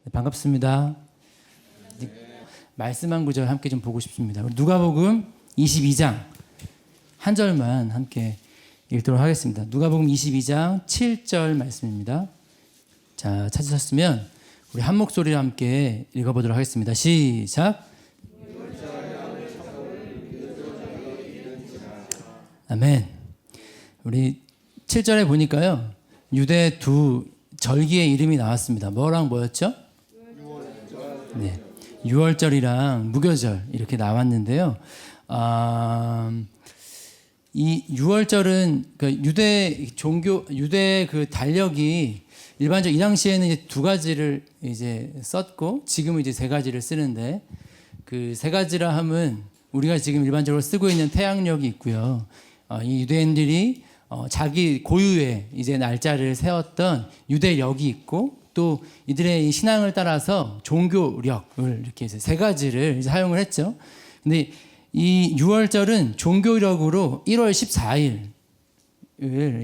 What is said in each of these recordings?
네, 반갑습니다. 말씀 한 구절 함께 좀 보고 싶습니다. 우리 누가복음 22장 한 절만 함께 읽도록 하겠습니다. 누가복음 22장 7절 말씀입니다. 자, 찾으셨으면 우리 한 목소리로 함께 읽어보도록 하겠습니다. 시작. 아멘. 우리 7절에 보니까요, 유대 두 절기의 이름이 나왔습니다. 뭐랑 뭐였죠? 네, 유월절이랑 무교절 이렇게 나왔는데요. 이 유월절은 그 유대 그 달력이 일반적으로 이 당시에는 이제 두 가지를 이제 썼고 지금은 이제 세 가지를 쓰는데, 그 세 가지라 함은 우리가 지금 일반적으로 쓰고 있는 태양력이 있고요. 이 유대인들이 자기 고유의 이제 날짜를 세웠던 유대력이 있고, 또 이들의 이 신앙을 따라서 종교력을 이렇게 이제 세 가지를 이제 사용을 했죠. 근데 이 유월절은 종교력으로 1월 14일,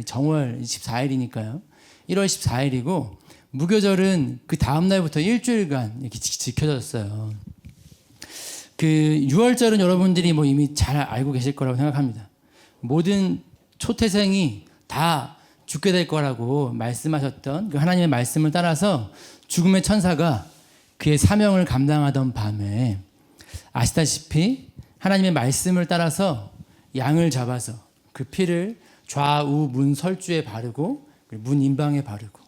정월 14일이니까요. 1월 14일이고, 무교절은 그 다음 날부터 일주일간 이렇게 지켜졌어요. 그 유월절은 여러분들이 뭐 이미 잘 알고 계실 거라고 생각합니다. 모든 초태생이 다 죽게 될 거라고 말씀하셨던 그 하나님의 말씀을 따라서 죽음의 천사가 그의 사명을 감당하던 밤에, 아시다시피 하나님의 말씀을 따라서 양을 잡아서 그 피를 좌우 문 설주에 바르고 문 인방에 바르고,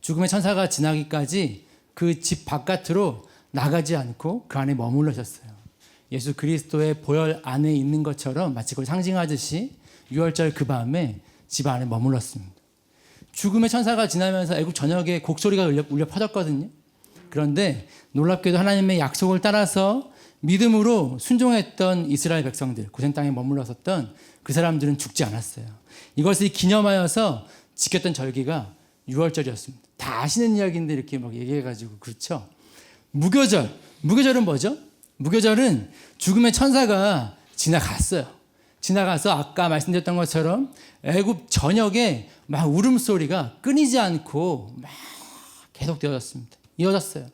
죽음의 천사가 지나기까지 그 집 바깥으로 나가지 않고 그 안에 머물러셨어요. 예수 그리스도의 보혈 안에 있는 것처럼 마치 그걸 상징하듯이 유월절 그 밤에 집 안에 머물렀습니다. 죽음의 천사가 지나면서 애굽 전역에 곡소리가 울려 퍼졌거든요. 그런데 놀랍게도 하나님의 약속을 따라서 믿음으로 순종했던 이스라엘 백성들, 고생 땅에 머물렀었던 그 사람들은 죽지 않았어요. 이것을 기념하여서 지켰던 절기가 유월절이었습니다. 다 아시는 이야기인데 이렇게 막 얘기해가지고 그렇죠. 무교절은 뭐죠? 무교절은 죽음의 천사가 지나갔어요. 지나가서 아까 말씀드렸던 것처럼 애굽 전역에 막 울음소리가 끊이지 않고 막 계속 이어졌어요.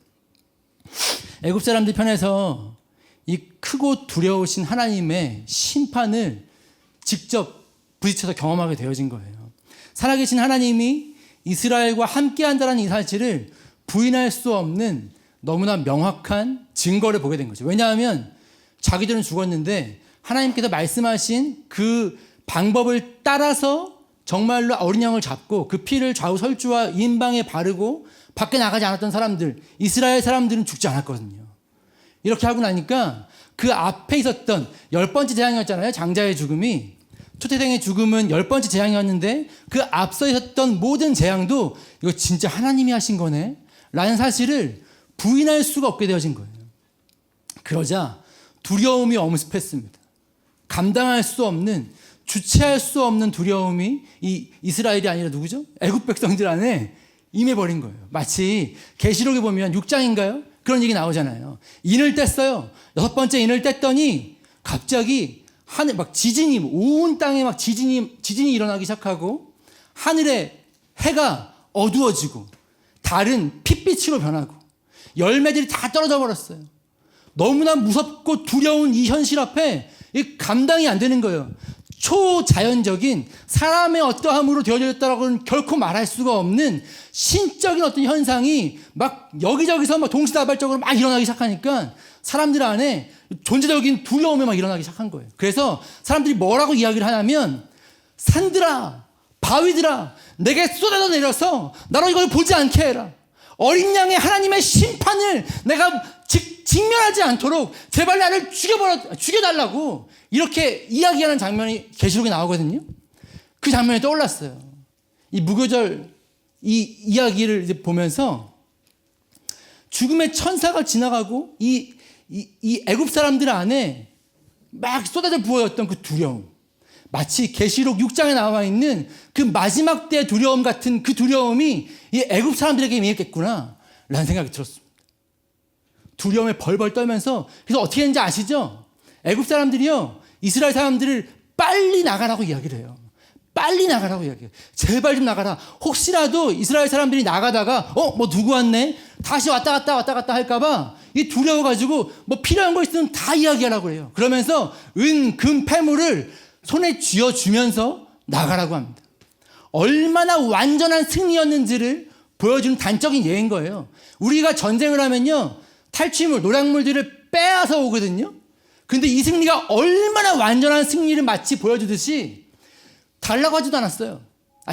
애굽 사람들 편에서 이 크고 두려우신 하나님의 심판을 직접 부딪혀서 경험하게 되어진 거예요. 살아계신 하나님이 이스라엘과 함께한다는 이 사실을 부인할 수 없는 너무나 명확한 증거를 보게 된 거죠. 왜냐하면 자기들은 죽었는데 하나님께서 말씀하신 그 방법을 따라서 정말로 어린 양을 잡고 그 피를 좌우 설주와 인방에 바르고 밖에 나가지 않았던 사람들, 이스라엘 사람들은 죽지 않았거든요. 이렇게 하고 나니까 그 앞에 있었던 10번째 재앙이었잖아요. 장자의 죽음이. 초태생의 죽음은 10번째 재앙이었는데 그 앞서 있었던 모든 재앙도 이거 진짜 하나님이 하신 거네 라는 사실을 부인할 수가 없게 되어진 거예요. 그러자 두려움이 엄습했습니다. 감당할 수 없는, 주체할 수 없는 두려움이 이 이스라엘이 아니라 누구죠? 애굽 백성들 안에 임해버린 거예요. 마치 계시록에 보면 6장인가요? 그런 얘기 나오잖아요. 인을 뗐어요. 6번째 인을 뗐더니 갑자기 하늘 막 지진이, 온 땅에 막 지진이 일어나기 시작하고, 하늘에 해가 어두워지고 달은 핏빛으로 변하고 열매들이 다 떨어져 버렸어요. 너무나 무섭고 두려운 이 현실 앞에 감당이 안 되는 거예요. 초자연적인 사람의 어떠함으로 되어졌다라고는 결코 말할 수가 없는 신적인 어떤 현상이 막 여기저기서 막 동시다발적으로 막 일어나기 시작하니까 사람들 안에 존재적인 두려움이 막 일어나기 시작한 거예요. 그래서 사람들이 뭐라고 이야기를 하냐면, 산들아, 바위들아, 내게 쏟아져 내려서 나로 이걸 보지 않게 해라. 어린 양의 하나님의 심판을 내가 직면하지 않도록 제발 나를 죽여달라고 이렇게 이야기하는 장면이 계시록에 나오거든요. 그 장면이 떠올랐어요. 이 무교절 이 이야기를 이제 보면서 죽음의 천사가 지나가고 이 애굽 사람들 안에 막 쏟아져 부어졌던 그 두려움, 마치 계시록 6장에 나와 있는 그 마지막 때의 두려움 같은 그 두려움이 이 애굽 사람들에게 임했겠구나 라는 생각이 들었습니다. 두려움에 벌벌 떨면서, 그래서 어떻게 했는지 아시죠? 애굽 사람들이요, 이스라엘 사람들을 빨리 나가라고 이야기를 해요. 빨리 나가라고 이야기해요. 제발 좀 나가라. 혹시라도 이스라엘 사람들이 나가다가 뭐 누구 왔네? 다시 왔다 갔다 할까봐 이 두려워가지고 뭐 필요한 거 있으면 다 이야기하라고 해요. 그러면서 은, 금, 패물을 손에 쥐어주면서 나가라고 합니다. 얼마나 완전한 승리였는지를 보여주는 단적인 예인 거예요. 우리가 전쟁을 하면요, 탈취물, 노략물들을 빼앗아 오거든요. 근데 이 승리가 얼마나 완전한 승리를 마치 보여주듯이 달라고 하지도 않았어요.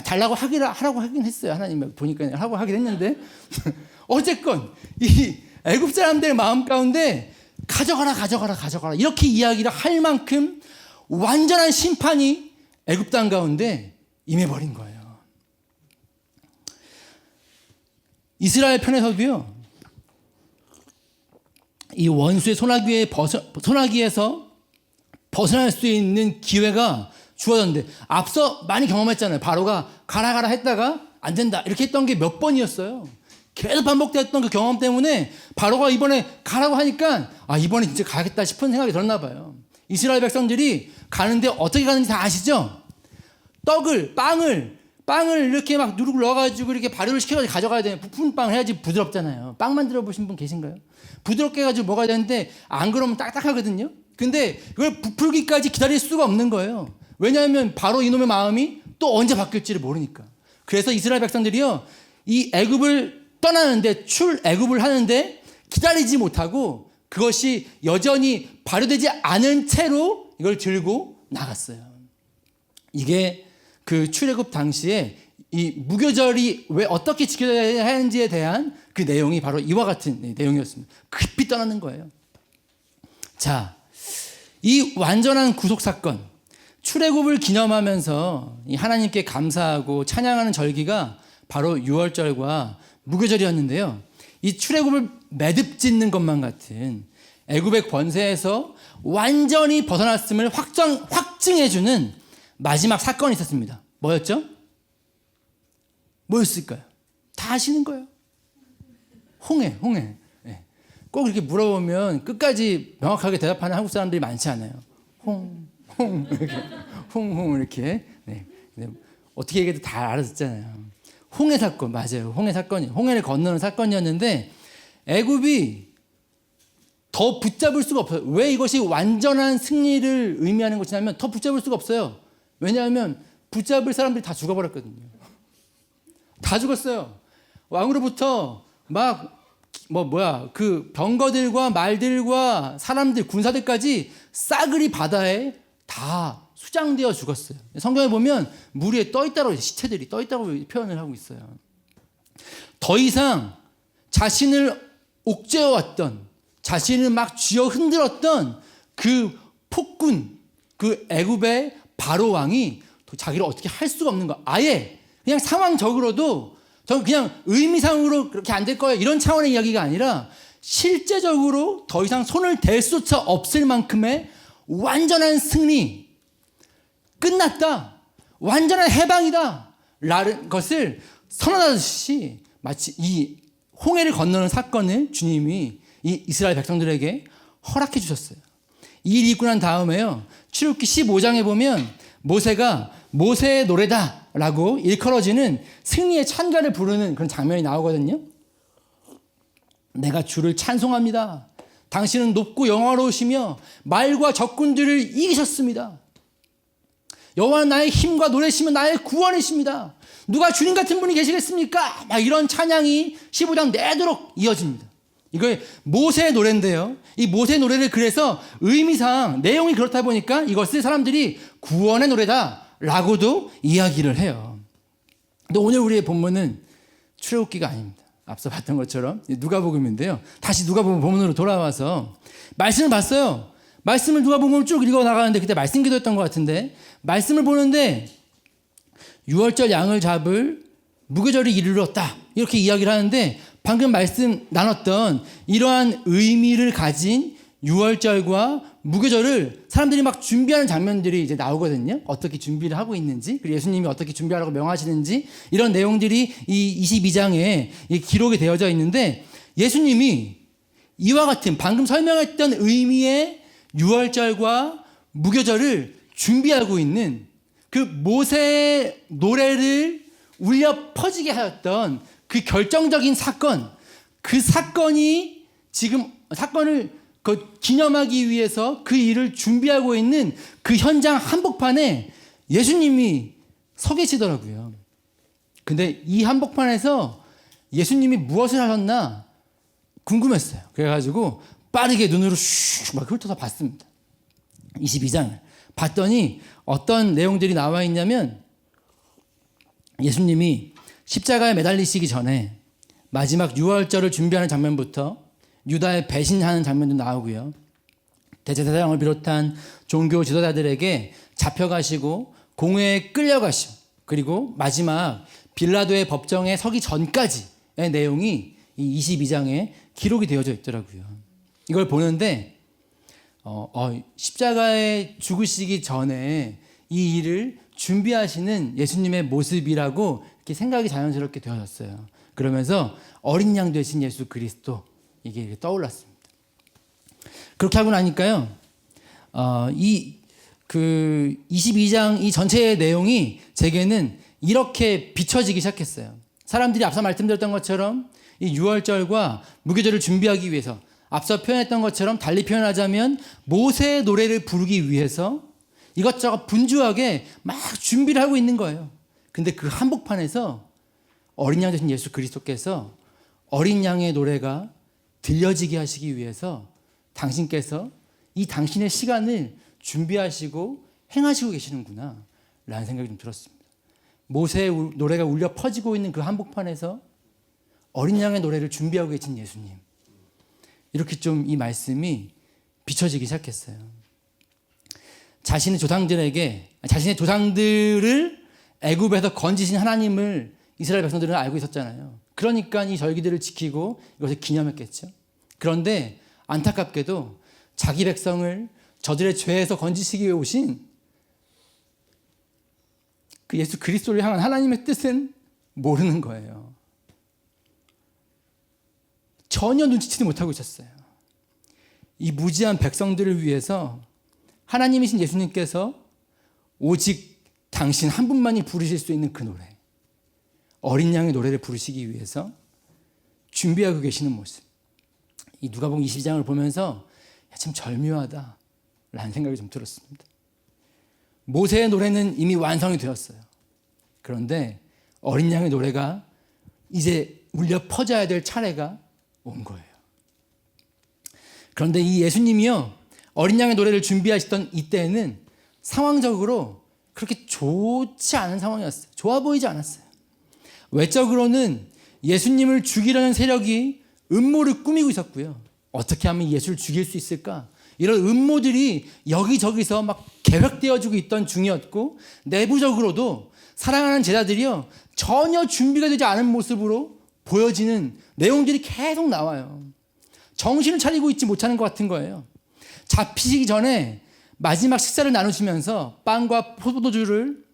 달라고 하라고 하긴 했어요. 하나님 보니까 하고 하긴 했는데 어쨌건 이 애굽 사람들의 마음 가운데 가져가라 이렇게 이야기를 할 만큼 완전한 심판이 애굽 땅 가운데 임해버린 거예요. 이스라엘 편에서도요, 이 원수의 소나기에서 벗어날 수 있는 기회가 주어졌는데, 앞서 많이 경험했잖아요. 바로가 가라 했다가 안 된다 이렇게 했던 게 몇 번이었어요. 계속 반복됐던 그 경험 때문에 바로가 이번에 가라고 하니까 이번에 진짜 가겠다 싶은 생각이 들었나 봐요. 이스라엘 백성들이 가는데 어떻게 가는지 다 아시죠? 빵을 이렇게 막 누르고 넣어가지고 이렇게 발효를 시켜가지고 가져가야 돼요. 부푼 빵을 해야지 부드럽잖아요. 빵 만들어 보신 분 계신가요? 부드럽게 해가지고 먹어야 되는데 안 그러면 딱딱하거든요. 근데 이걸 부풀기까지 기다릴 수가 없는 거예요. 왜냐하면 바로 이놈의 마음이 또 언제 바뀔지를 모르니까. 그래서 이스라엘 백성들이요, 이 애굽을 떠나는데, 출애굽을 하는데 기다리지 못하고 그것이 여전히 발효되지 않은 채로 이걸 들고 나갔어요. 이게 그 출애굽 당시에 이 무교절이 왜 어떻게 지켜져야 하는지에 대한 그 내용이 바로 이와 같은 내용이었습니다. 급히 떠나는 거예요. 자, 이 완전한 구속 사건, 출애굽을 기념하면서 하나님께 감사하고 찬양하는 절기가 바로 유월절과 무교절이었는데요. 이 출애굽을 매듭짓는 것만 같은 애굽의 권세에서 완전히 벗어났음을 확증해주는 마지막 사건이 있었습니다. 뭐였죠? 뭐였을까요? 다 아시는 거예요. 홍해. 네. 꼭 이렇게 물어보면 끝까지 명확하게 대답하는 한국 사람들이 많지 않아요. 이렇게. 네. 어떻게 얘기해도 다 알아듣잖아요. 홍해 사건, 맞아요. 홍해를 건너는 사건이었는데, 애굽이 더 붙잡을 수가 없어요. 왜 이것이 완전한 승리를 의미하는 것이냐면, 더 붙잡을 수가 없어요. 왜냐하면 붙잡을 사람들이 다 죽어버렸거든요. 다 죽었어요. 왕으로부터 그 병거들과 말들과 사람들, 군사들까지 싸그리 바다에 다 수장되어 죽었어요. 성경에 보면 물 위에 떠있다고, 시체들이 떠있다고 표현을 하고 있어요. 더 이상 자신을 옥죄어왔던, 자신을 막 쥐어 흔들었던 그 폭군, 그 애굽의 바로 왕이 자기를 어떻게 할 수가 없는 거야. 아예 그냥 상황적으로도 저 그냥 의미상으로 그렇게 안 될 거야 이런 차원의 이야기가 아니라, 실제적으로 더 이상 손을 댈 수조차 없을 만큼의 완전한 승리, 끝났다, 완전한 해방이다 라는 것을 선언하듯이 마치 이 홍해를 건너는 사건을 주님이 이 이스라엘 백성들에게 허락해 주셨어요. 이 일이 있고 난 다음에요, 출애굽기 15장에 보면 모세가 모세의 노래다 라고 일컬어지는 승리의 찬가를 부르는 그런 장면이 나오거든요. 내가 주를 찬송합니다. 당신은 높고 영화로우시며 말과 적군들을 이기셨습니다. 여호와는 나의 힘과 노래시며 나의 구원이십니다. 누가 주님 같은 분이 계시겠습니까? 막 이런 찬양이 15장 내도록 이어집니다. 이거 모세의 노래인데요. 이 모세의 노래를 그래서 의미상 내용이 그렇다 보니까 이것을 사람들이 구원의 노래다라고도 이야기를 해요. 근데 오늘 우리의 본문은 출애굽기가 아닙니다. 앞서 봤던 것처럼 누가복음인데요. 다시 누가복음 본문으로 돌아와서 말씀을 봤어요. 말씀을 누가복음을 쭉 읽어 나가는데, 그때 말씀 기도했던 것 같은데, 말씀을 보는데 유월절 양을 잡을 무교절이 이르렀다 이렇게 이야기를 하는데, 방금 말씀 나눴던 이러한 의미를 가진 유월절과 무교절을 사람들이 막 준비하는 장면들이 이제 나오거든요. 어떻게 준비를 하고 있는지, 그리고 예수님이 어떻게 준비하라고 명하시는지, 이런 내용들이 이 22장에 기록이 되어져 있는데, 예수님이 이와 같은 방금 설명했던 의미의 유월절과 무교절을 준비하고 있는 그 모세의 노래를 울려 퍼지게 하였던 그 결정적인 사건, 그 사건이 지금 사건을 기념하기 위해서 그 일을 준비하고 있는 그 현장 한복판에 예수님이 서 계시더라고요. 근데 이 한복판에서 예수님이 무엇을 하셨나 궁금했어요. 그래가지고 빠르게 눈으로 슉 막 훑어서 봤습니다. 22장을 봤더니 어떤 내용들이 나와 있냐면 예수님이 십자가에 매달리시기 전에 마지막 유월절을 준비하는 장면부터 유다의 배신하는 장면도 나오고요. 대제사장을 비롯한 종교 지도자들에게 잡혀가시고 공회에 끌려가시고 그리고 마지막 빌라도의 법정에 서기 전까지의 내용이 이 22장에 기록이 되어져 있더라고요. 이걸 보는데 십자가에 죽으시기 전에 이 일을 준비하시는 예수님의 모습이라고 이렇게 생각이 자연스럽게 되어졌어요. 그러면서 어린 양 되신 예수 그리스도 이게 떠올랐습니다. 그렇게 하고 나니까요, 이 22장 이 전체의 내용이 제게는 이렇게 비춰지기 시작했어요. 사람들이 앞서 말씀드렸던 것처럼 이 유월절과 무교절을 준비하기 위해서 앞서 표현했던 것처럼 달리 표현하자면 모세의 노래를 부르기 위해서 이것저것 분주하게 막 준비를 하고 있는 거예요. 근데 그 한복판에서 어린 양 되신 예수 그리스도께서 어린 양의 노래가 들려지게 하시기 위해서 당신께서 이 당신의 시간을 준비하시고 행하시고 계시는구나 라는 생각이 좀 들었습니다. 모세의 노래가 울려 퍼지고 있는 그 한복판에서 어린 양의 노래를 준비하고 계신 예수님, 이렇게 좀 이 말씀이 비춰지기 시작했어요. 자신의 조상들을 애굽에서 건지신 하나님을 이스라엘 백성들은 알고 있었잖아요. 그러니까 이 절기들을 지키고 이것을 기념했겠죠. 그런데 안타깝게도 자기 백성을 저들의 죄에서 건지시기 위해 오신 그 예수 그리스도를 향한 하나님의 뜻은 모르는 거예요. 전혀 눈치채지 못하고 있었어요. 이 무지한 백성들을 위해서 하나님이신 예수님께서 오직 당신 한 분만이 부르실 수 있는 그 노래, 어린 양의 노래를 부르시기 위해서 준비하고 계시는 모습, 이 누가복음 22장을 보면서 참 절묘하다 라는 생각이 좀 들었습니다. 모세의 노래는 이미 완성이 되었어요. 그런데 어린 양의 노래가 이제 울려 퍼져야 될 차례가 온 거예요. 그런데 이 예수님이요, 어린 양의 노래를 준비하시던 이때에는 상황적으로 그렇게 좋지 않은 상황이었어요. 좋아 보이지 않았어요. 외적으로는 예수님을 죽이려는 세력이 음모를 꾸미고 있었고요. 어떻게 하면 예수를 죽일 수 있을까? 이런 음모들이 여기저기서 막 계획되어지고 있던 중이었고, 내부적으로도 사랑하는 제자들이요, 전혀 준비가 되지 않은 모습으로 보여지는 내용들이 계속 나와요. 정신을 차리고 있지 못하는 것 같은 거예요. 잡히시기 전에 마지막 식사를 나누시면서 빵과 포도주를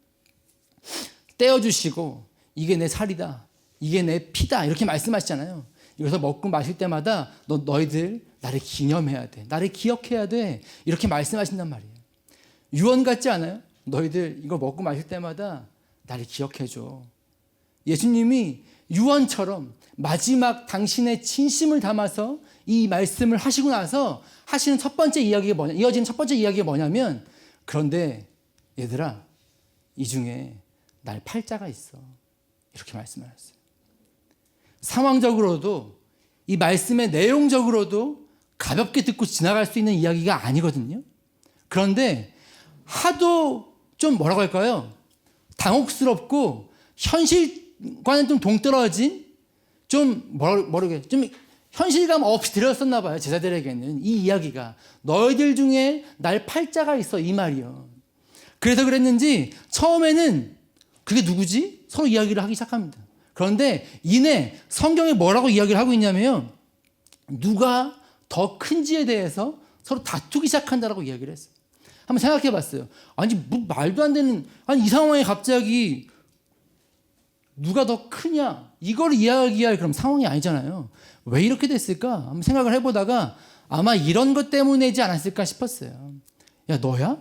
떼어주시고 이게 내 살이다, 이게 내 피다 이렇게 말씀하시잖아요. 이래서 먹고 마실 때마다 너희들 나를 기념해야 돼, 나를 기억해야 돼 이렇게 말씀하신단 말이에요. 유언 같지 않아요? 너희들 이거 먹고 마실 때마다 나를 기억해줘. 예수님이 유언처럼 마지막 당신의 진심을 담아서 이 말씀을 하시고 나서 하시는 첫 번째 이야기가 이어지는 첫 번째 이야기가 뭐냐면, 그런데 얘들아, 이 중에 날 팔자가 있어 이렇게 말씀하셨어요. 상황적으로도 이 말씀의 내용적으로도 가볍게 듣고 지나갈 수 있는 이야기가 아니거든요. 그런데 하도 좀 뭐라고 할까요? 당혹스럽고 현실과는 좀 동떨어진 좀 현실감 없이 들렸었나 봐요. 제자들에게는 이 이야기가 너희들 중에 날 팔자가 있어 이 말이요. 그래서 그랬는지 처음에는 그게 누구지? 서로 이야기를 하기 시작합니다. 그런데 이내 성경에 뭐라고 이야기를 하고 있냐면요, 누가 더 큰지에 대해서 서로 다투기 시작한다라고 이야기를 했어요. 한번 생각해 봤어요. 아니 뭐 말도 안 되는, 아니 이 상황에 갑자기 누가 더 크냐 이걸 이야기할 그런 상황이 아니잖아요. 왜 이렇게 됐을까? 한번 생각을 해보다가 아마 이런 것 때문이지 않았을까 싶었어요. 야 너야?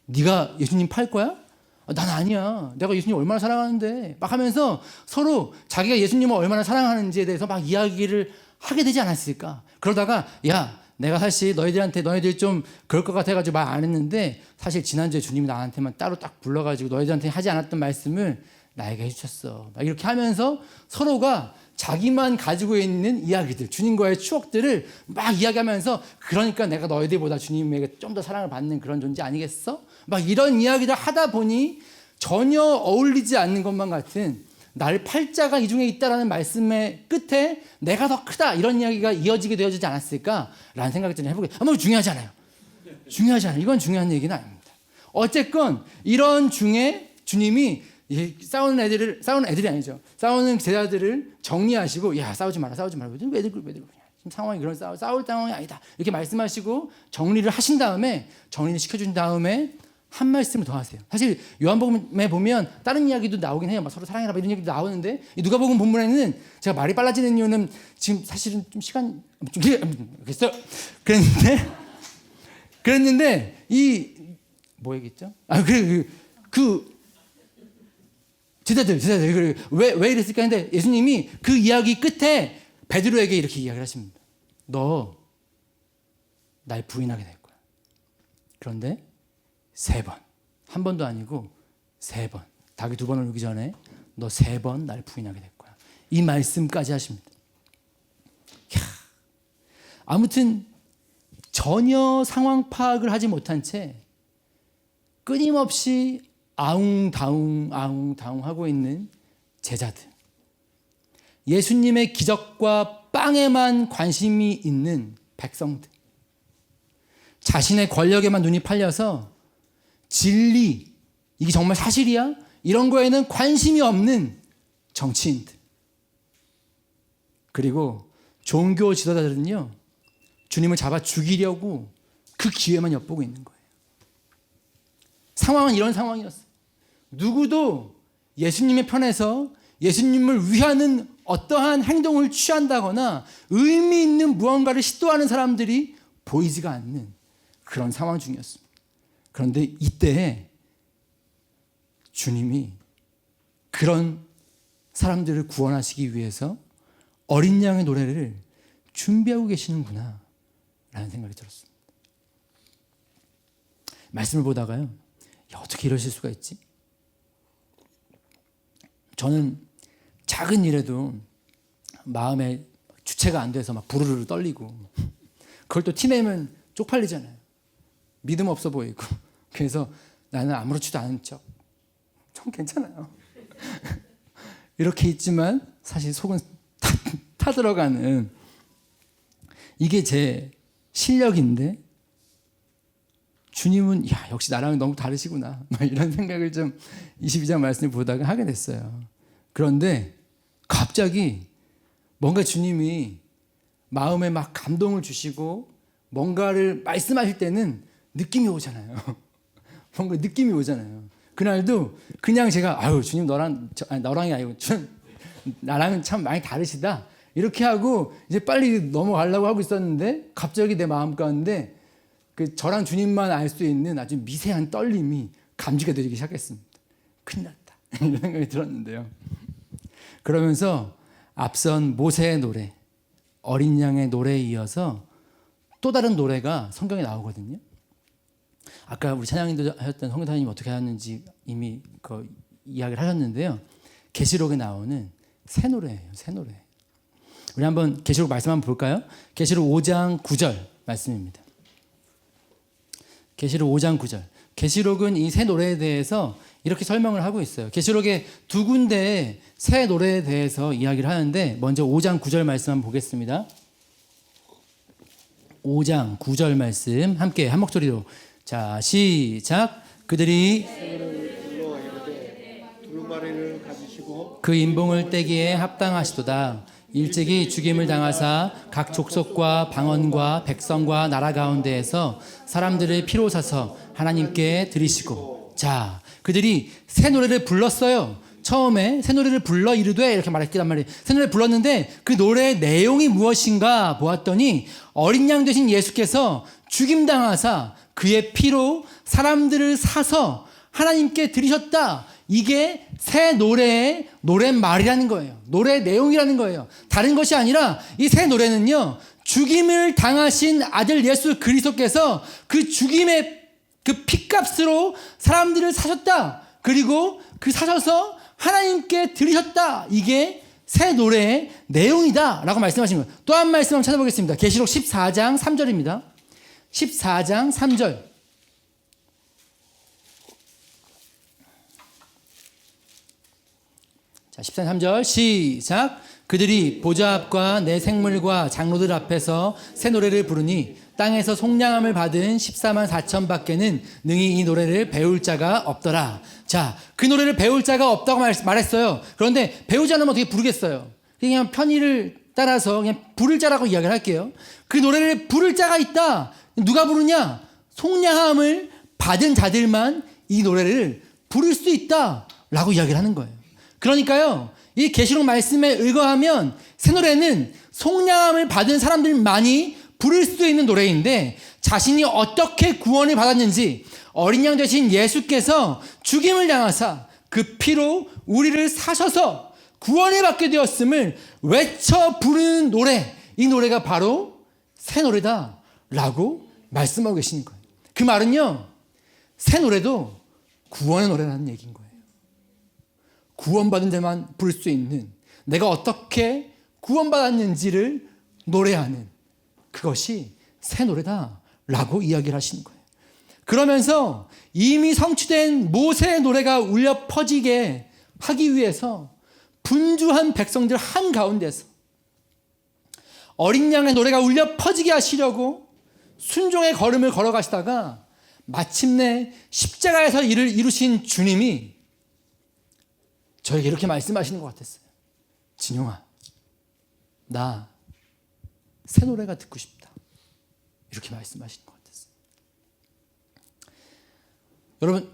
네가 예수님 팔 거야? 난 아니야. 내가 예수님 얼마나 사랑하는데. 막 하면서 서로 자기가 예수님을 얼마나 사랑하는지에 대해서 막 이야기를 하게 되지 않았을까. 그러다가 야, 내가 사실 너희들이 좀 그럴 것 같아가지고 말 안 했는데 사실 지난주에 주님이 나한테만 따로 딱 불러가지고 너희들한테 하지 않았던 말씀을 나에게 해주셨어. 막 이렇게 하면서 서로가 자기만 가지고 있는 이야기들, 주님과의 추억들을 막 이야기하면서 그러니까 내가 너희들보다 주님에게 좀 더 사랑을 받는 그런 존재 아니겠어? 막 이런 이야기를 하다 보니 전혀 어울리지 않는 것만 같은 나를 팔자가 이 중에 있다라는 말씀의 끝에 내가 더 크다 이런 이야기가 이어지게 되어지지 않았을까라는 생각을 좀 해보게. 아무 중요하지 않아요. 이건 중요한 얘기는 아닙니다. 어쨌건 이런 중에 주님이 싸우는 애들이 아니죠. 싸우는 제자들을 정리하시고 야 싸우지 마라. 왜들 그러냐. 지금 상황이 그런 싸울 상황이 아니다. 이렇게 말씀하시고 정리를 하신 다음에 정리를 시켜준 다음에 한 말씀을 더 하세요. 사실 요한복음에 보면 다른 이야기도 나오긴 해요. 막 서로 사랑해라 이런 얘기도 나오는데 누가복음 본문에는 제가 말이 빨라지는 이유는 지금 사실은 좀 시간 좀 그랬어요. 그랬는데 이 뭐 얘기했죠? 그 제자들 왜 이랬을까 했는데 예수님이 그 이야기 끝에 베드로에게 이렇게 이야기를 하십니다. 너 날 부인하게 될 거야. 그런데 3번, 한 번도 아니고 3번, 닭이 2번을 울기 전에 너 3번 날 부인하게 될 거야. 이 말씀까지 하십니다. 아무튼 전혀 상황 파악을 하지 못한 채 끊임없이 아웅다웅 하고 있는 제자들, 예수님의 기적과 빵에만 관심이 있는 백성들, 자신의 권력에만 눈이 팔려서 진리, 이게 정말 사실이야? 이런 거에는 관심이 없는 정치인들, 그리고 종교 지도자들은요 주님을 잡아 죽이려고 그 기회만 엿보고 있는 거예요. 상황은 이런 상황이었어요. 누구도 예수님의 편에서 예수님을 위하는 어떠한 행동을 취한다거나 의미 있는 무언가를 시도하는 사람들이 보이지가 않는 그런 상황 중이었습니다. 그런데 이때 주님이 그런 사람들을 구원하시기 위해서 어린 양의 노래를 준비하고 계시는구나 라는 생각이 들었습니다. 말씀을 보다가요, 어떻게 이러실 수가 있지? 저는 작은 일에도 마음에 주체가 안 돼서 막 부르르 떨리고, 그걸 또 티내면 쪽팔리잖아요. 믿음 없어 보이고. 그래서 나는 아무렇지도 않은 척, 좀 괜찮아요. 이렇게 있지만 사실 속은 타들어가는, 이게 제 실력인데 주님은 역시 나랑 너무 다르시구나 이런 생각을 좀 22장 말씀을 보다가 하게 됐어요. 그런데 갑자기 뭔가 주님이 마음에 막 감동을 주시고 뭔가를 말씀하실 때는 느낌이 오잖아요. 뭔가 느낌이 오잖아요. 그날도 그냥 제가 주님 너랑이 아니고 나랑은 참 많이 다르시다 이렇게 하고 이제 빨리 넘어가려고 하고 있었는데 갑자기 내 마음 가운데 저랑 주님만 알 수 있는 아주 미세한 떨림이 감지가 되기 시작했습니다. 큰일 났다 이런 생각이 들었는데요. 그러면서 앞선 모세의 노래, 어린 양의 노래에 이어서 또 다른 노래가 성경에 나오거든요. 아까 우리 찬양인도 하셨던 성교사님이 어떻게 하는지 이미 그 이야기를 하셨는데요. 계시록에 나오는 새 노래예요. 새 노래. 우리 한번 계시록 말씀 한번 볼까요? 계시록 5장 9절 말씀입니다. 계시록 5장 9절. 계시록은 이 새 노래에 대해서 이렇게 설명을 하고 있어요. 계시록에 2군데의 새 노래에 대해서 이야기를 하는데 먼저 5장 9절 말씀 한번 보겠습니다. 5장 9절 말씀 함께 한 목소리로 자 시작. 그들이 두루마리를 가지시고 그 인봉을 떼기에 합당하시도다. 일찍이 죽임을 당하사 각 족속과 방언과 백성과 나라 가운데에서 사람들을 피로 사서 하나님께 드리시고. 자, 그들이 새 노래를 불렀어요. 처음에 새 노래를 불러 이르되 이렇게 말했단 말이에요. 새 노래를 불렀는데 그 노래의 내용이 무엇인가 보았더니 어린 양 되신 예수께서 죽임당하사 그의 피로 사람들을 사서 하나님께 드리셨다. 이게 새 노래의 노랫말이라는 거예요. 노래 내용이라는 거예요. 다른 것이 아니라 이 새 노래는요, 죽임을 당하신 아들 예수 그리스도께서 그 죽임의 그 핏값으로 사람들을 사셨다. 그리고 그 사셔서 하나님께 드리셨다. 이게 새 노래의 내용이다 라고 말씀하신 거예요. 또 한 말씀 한번 찾아보겠습니다. 계시록 14장 3절입니다. 14장 3절. 자, 14장 3절 시작. 그들이 보좌 앞과 내 생물과 장로들 앞에서 새 노래를 부르니 땅에서 속량함을 받은 14만 4천 밖에는 능히 이 노래를 배울 자가 없더라. 자, 그 노래를 배울 자가 없다고 말했어요. 그런데 배우지 않으면 어떻게 부르겠어요? 그냥 편의를 따라서 그냥 부를 자라고 이야기를 할게요. 그 노래를 부를 자가 있다. 누가 부르냐? 속량함을 받은 자들만 이 노래를 부를 수 있다라고 이야기를 하는 거예요. 그러니까요, 이 계시록 말씀에 의거하면 새 노래는 속량함을 받은 사람들만이 부를 수 있는 노래인데, 자신이 어떻게 구원을 받았는지, 어린 양 되신 예수께서 죽임을 당하사 그 피로 우리를 사셔서 구원을 받게 되었음을 외쳐 부르는 노래, 이 노래가 바로 새 노래다 라고 말씀하고 계시는 거예요. 그 말은요, 새 노래도 구원의 노래라는 얘기인 거예요. 구원받은 자만 부를 수 있는, 내가 어떻게 구원받았는지를 노래하는, 그것이 새 노래다라고 이야기를 하시는 거예요. 그러면서 이미 성취된 모세의 노래가 울려 퍼지게 하기 위해서 분주한 백성들 한가운데서 어린 양의 노래가 울려 퍼지게 하시려고 순종의 걸음을 걸어가시다가 마침내 십자가에서 이를 이루신 주님이 저에게 이렇게 말씀하시는 것 같았어요. 진용아, 나 새 노래가 듣고 싶다. 이렇게 말씀하시는 것 같았어요. 여러분,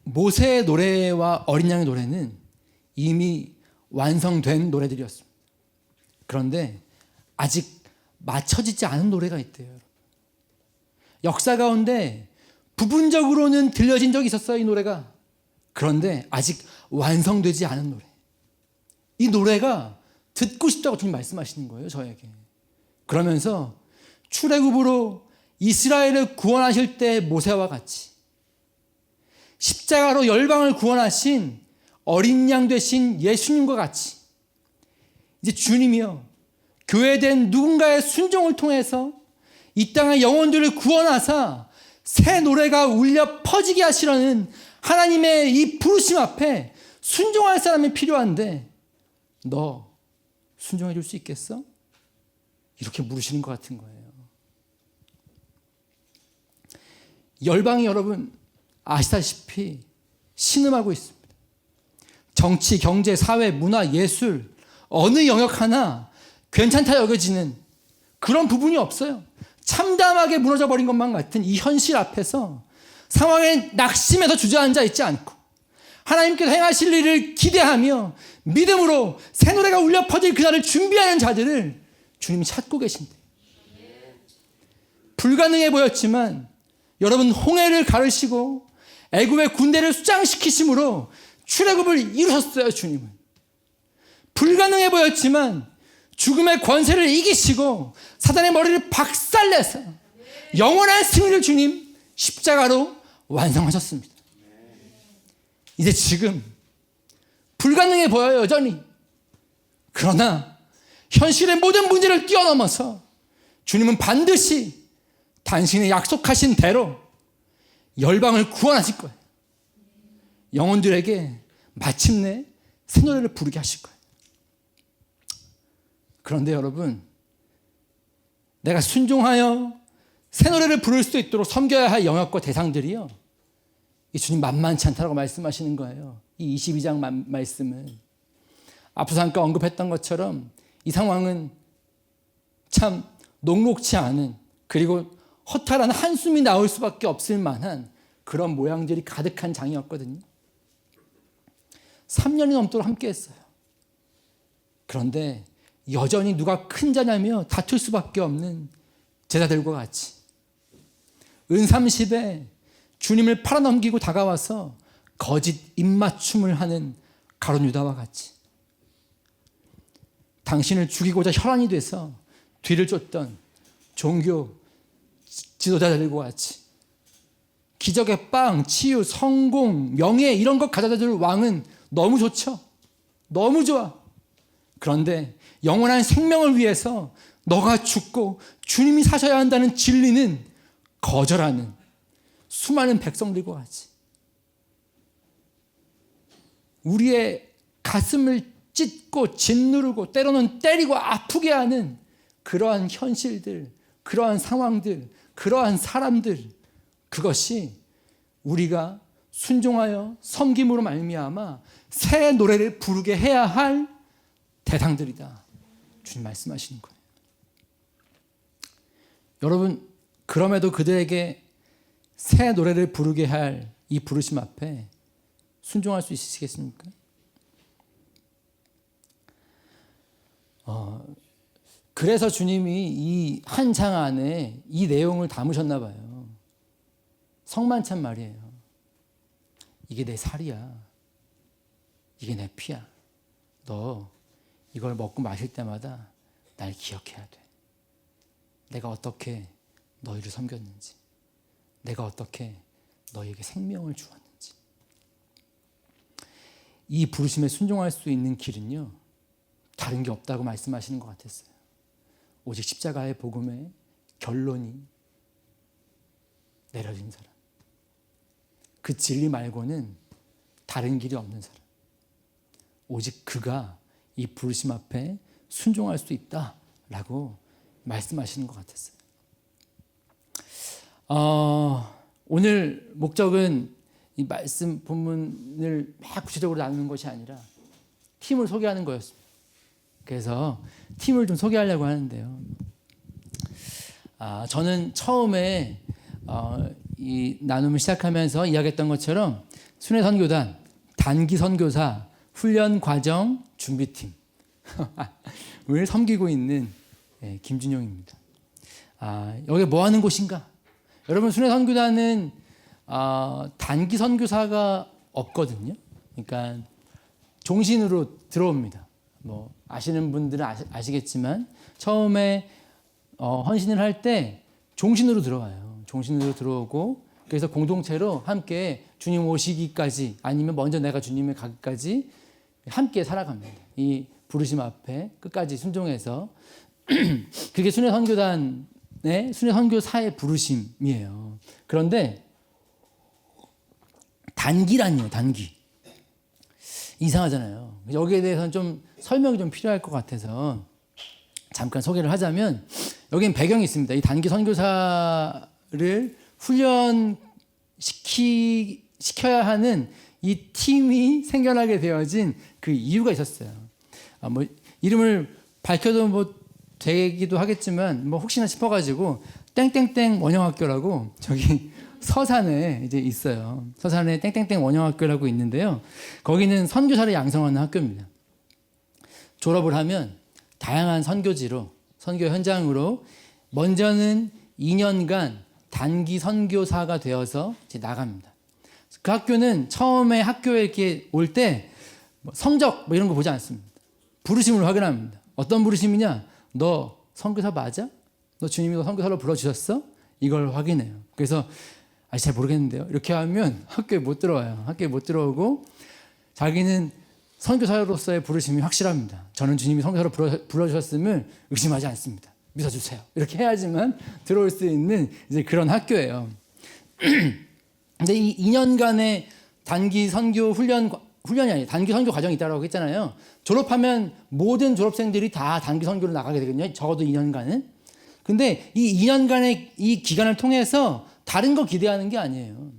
모세의 노래와 어린 양의 노래는 이미 완성된 노래들이었습니다. 그런데 아직 맞춰지지 않은 노래가 있대요. 역사 가운데 부분적으로는 들려진 적이 있었어요, 이 노래가. 그런데 아직 완성되지 않은 노래. 이 노래가 듣고 싶다고 주님 말씀하시는 거예요, 저에게. 그러면서 출애굽으로 이스라엘을 구원하실 때 모세와 같이 십자가로 열방을 구원하신 어린 양 되신 예수님과 같이 이제 주님이요, 교회된 누군가의 순종을 통해서 이 땅의 영혼들을 구원하사 새 노래가 울려 퍼지게 하시려는 하나님의 이 부르심 앞에 순종할 사람이 필요한데, 너 순종해 줄 수 있겠어? 이렇게 물으시는 것 같은 거예요. 열방이 여러분 아시다시피 신음하고 있습니다. 정치, 경제, 사회, 문화, 예술 어느 영역 하나 괜찮다 여겨지는 그런 부분이 없어요. 참담하게 무너져 버린 것만 같은 이 현실 앞에서 상황에 낙심해서 주저앉아 있지 않고 하나님께서 행하실 일을 기대하며 믿음으로 새 노래가 울려 퍼질 그날을 준비하는 자들을 주님이 찾고 계신데, 불가능해 보였지만 여러분 홍해를 가르시고 애굽의 군대를 수장시키심으로 출애굽을 이루셨어요. 주님은 불가능해 보였지만 죽음의 권세를 이기시고 사단의 머리를 박살내서 영원한 승리를 주님 십자가로 완성하셨습니다. 이제 지금 불가능해 보여요, 여전히. 그러나 현실의 모든 문제를 뛰어넘어서 주님은 반드시 당신의 약속하신 대로 열방을 구원하실 거예요. 영혼들에게 마침내 새 노래를 부르게 하실 거예요. 그런데 여러분, 내가 순종하여 새 노래를 부를 수 있도록 섬겨야 할 영역과 대상들이요, 이 주님 만만치 않다고 말씀하시는 거예요. 이 22장 말씀은 앞서 잠깐 언급했던 것처럼 이 상황은 참 녹록치 않은, 그리고 허탈한 한숨이 나올 수밖에 없을 만한 그런 모양들이 가득한 장이었거든요. 3년이 넘도록 함께 했어요. 그런데 여전히 누가 큰 자냐며 다툴 수밖에 없는 제자들과 같이 은 30에 주님을 팔아넘기고 다가와서 거짓 입맞춤을 하는 가룟 유다와 같이, 당신을 죽이고자 혈안이 돼서 뒤를 쫓던 종교 지도자들과 같이 기적의 빵, 치유, 성공, 명예 이런 것 가져다 줄 왕은 너무 좋죠. 너무 좋아. 그런데 영원한 생명을 위해서 너가 죽고 주님이 사셔야 한다는 진리는 거절하는 수많은 백성들과 같이 우리의 가슴을 찢고 짓누르고 때로는 때리고 아프게 하는 그러한 현실들, 그러한 상황들, 그러한 사람들, 그것이 우리가 순종하여 섬김으로 말미암아 새 노래를 부르게 해야 할 대상들이다. 주님 말씀하시는 거예요. 여러분, 그럼에도 그들에게 새 노래를 부르게 할 이 부르심 앞에 순종할 수 있으시겠습니까? 그래서 주님이 이 한 장 안에 이 내용을 담으셨나 봐요. 성만찬 말이에요. 이게 내 살이야. 이게 내 피야. 너 이걸 먹고 마실 때마다 날 기억해야 돼. 내가 어떻게 너희를 섬겼는지, 내가 어떻게 너희에게 생명을 주었는지. 이 부르심에 순종할 수 있는 길은요, 다른 게 없다고 말씀하시는 것 같았어요. 오직 십자가의 복음의 결론이 내려진 사람, 그 진리 말고는 다른 길이 없는 사람, 오직 그가 이 부르심 앞에 순종할 수 있다라고 말씀하시는 것 같았어요. 오늘 목적은 이 말씀 본문을 막 구체적으로 나누는 것이 아니라 팀을 소개하는 거였습니다. 그래서 팀을 좀 소개하려고 하는데요. 저는 처음에 이 나눔을 시작하면서 이야기했던 것처럼 순회 선교단, 단기 선교사, 훈련 과정 준비팀 을 섬기고 있는 김준용입니다. 여기 뭐 하는 곳인가? 여러분, 순회 선교단은 단기 선교사가 없거든요. 그러니까 종신으로 들어옵니다. 뭐 아시는 분들은 아시겠지만 처음에 헌신을 할 때 종신으로 들어와요. 종신으로 들어오고 그래서 공동체로 함께 주님 오시기까지 아니면 먼저 내가 주님에 가기까지 함께 살아갑니다. 이 부르심 앞에 끝까지 순종해서 그게 순회 선교단의 순회 선교사의 부르심이에요. 그런데 단기란요, 단기. 이상하잖아요. 여기에 대해서는 좀 설명이 좀 필요할 것 같아서 잠깐 소개를 하자면, 여기는 배경이 있습니다. 이 단기 선교사를 훈련시켜야 하는 이 팀이 생겨나게 되어진 그 이유가 있었어요. 뭐 이름을 밝혀도 뭐 되기도 하겠지만 뭐 혹시나 싶어가지고 땡땡땡 원영학교라고 저기 서산에 이제 있어요. 서산에 땡땡땡 원영학교라고 있는데요. 거기는 선교사를 양성하는 학교입니다. 졸업을 하면 다양한 선교지로, 선교 현장으로 먼저는 2년간 단기 선교사가 되어서 이제 나갑니다. 그 학교는 처음에 학교에 이렇게 올 때 뭐 성적 뭐 이런 거 보지 않습니다. 부르심을 확인합니다. 어떤 부르심이냐? 너 선교사 맞아? 너 주님이 너 선교사로 불러주셨어? 이걸 확인해요. 그래서 잘 모르겠는데요. 이렇게 하면 학교에 못 들어와요. 학교에 못 들어오고 자기는 선교사로서의 부르심이 확실합니다. 저는 주님이 선교사로 불러주셨음을 의심하지 않습니다. 믿어주세요. 이렇게 해야지만 들어올 수 있는 이제 그런 학교예요. 근데 이 2년간의 단기 선교 훈련이 아니에요. 단기 선교 과정이 있다고 했잖아요. 졸업하면 모든 졸업생들이 다 단기 선교로 나가게 되거든요. 적어도 2년간은. 근데 이 2년간의 이 기간을 통해서 다른 거 기대하는 게 아니에요.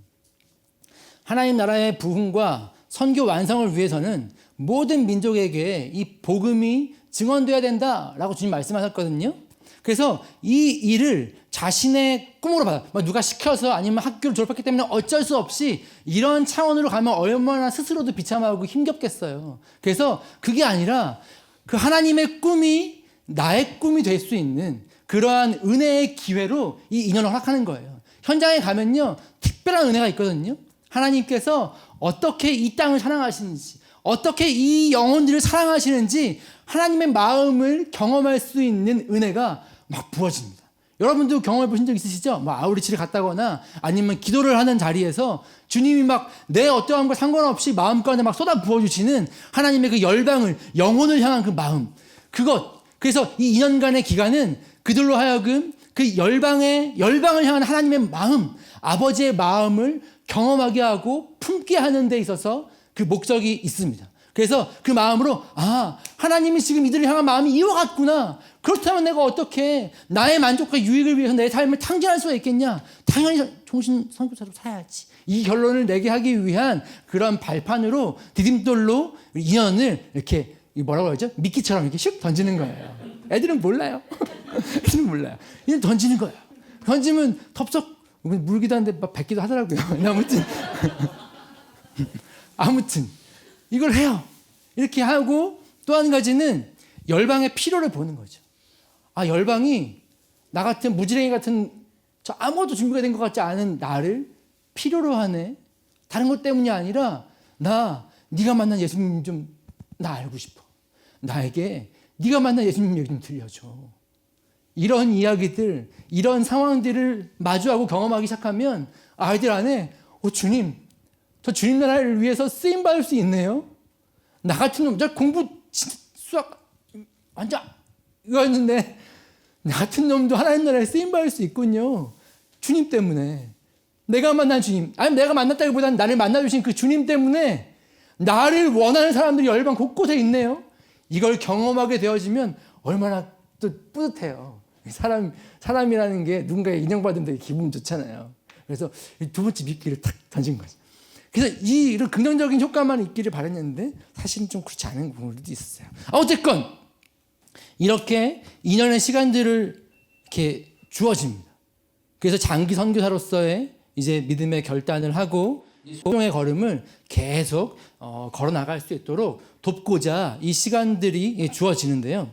하나님 나라의 부흥과 선교 완성을 위해서는 모든 민족에게 이 복음이 증언돼야 된다라고 주님 말씀하셨거든요. 그래서 이 일을 자신의 꿈으로 받아. 누가 시켜서 아니면 학교를 졸업했기 때문에 어쩔 수 없이 이런 차원으로 가면 얼마나 스스로도 비참하고 힘겹겠어요. 그래서 그게 아니라 그 하나님의 꿈이 나의 꿈이 될 수 있는 그러한 은혜의 기회로 이 인연을 허락하는 거예요. 현장에 가면요, 특별한 은혜가 있거든요. 하나님께서 어떻게 이 땅을 사랑하시는지, 어떻게 이 영혼들을 사랑하시는지 하나님의 마음을 경험할 수 있는 은혜가 막 부어집니다. 여러분도 경험해 보신 적 있으시죠? 뭐 아우리치를 갔다거나 아니면 기도를 하는 자리에서 주님이 막 내 어떠한 거 상관없이 마음가운데 막 쏟아 부어주시는 하나님의 그 열방을, 영혼을 향한 그 마음, 그래서 이 2년간의 기간은 그들로 하여금 그 열방을 향한 하나님의 마음, 아버지의 마음을 경험하게 하고 품게 하는 데 있어서 그 목적이 있습니다. 그래서 그 마음으로 하나님이 지금 이들을 향한 마음이 이와 같구나. 그렇다면 내가 어떻게 나의 만족과 유익을 위해서 내 삶을 탕진할 수가 있겠냐. 당연히 종신 선교사로 살아야지. 이 결론을 내게 하기 위한 그런 발판으로 디딤돌로 인연을 이렇게 뭐라고 하죠? 미끼처럼 이렇게 슉 던지는 거예요. 애들은 몰라요. 애들은 몰라요. 이제 던지는 거예요. 던지면 덥석 물기도 하는데 막 뱉기도 하더라고요. 아무튼 이걸 해요. 이렇게 하고 또 한 가지는 열방의 필요를 보는 거죠. 열방이 나 같은 무지랭이 같은 저 아무것도 준비가 된 것 같지 않은 나를 필요로 하네. 다른 것 때문이 아니라 네가 만난 예수님 좀 나 알고 싶어. 나에게 네가 만난 예수님 얘기 좀 들려줘. 이런 이야기들, 이런 상황들을 마주하고 경험하기 시작하면 아이들 안에 주님, 저 주님 나라를 위해서 쓰임받을 수 있네요. 나 같은 놈, 저 공부 수학 완전 이거였는데 나 같은 놈도 하나님 나라에 쓰임받을 수 있군요. 주님 때문에. 내가 만난 주님, 아니 내가 만났다기보다는 나를 만나주신 그 주님 때문에 나를 원하는 사람들이 열방 곳곳에 있네요. 이걸 경험하게 되어지면 얼마나 또 뿌듯해요. 사람이라는 게 누군가에 인정받으면 되게 기분 좋잖아요. 그래서 두 번째 미끼를 탁 던진 거죠. 그래서 이런 긍정적인 효과만 있기를 바랬는데 사실은 좀 그렇지 않은 부분도 있었어요. 어쨌건 이렇게 2년의 시간들을 이렇게 주어집니다. 그래서 장기 선교사로서의 이제 믿음의 결단을 하고 소명의 걸음을 계속 걸어 나갈 수 있도록 돕고자 이 시간들이 주어지는데요.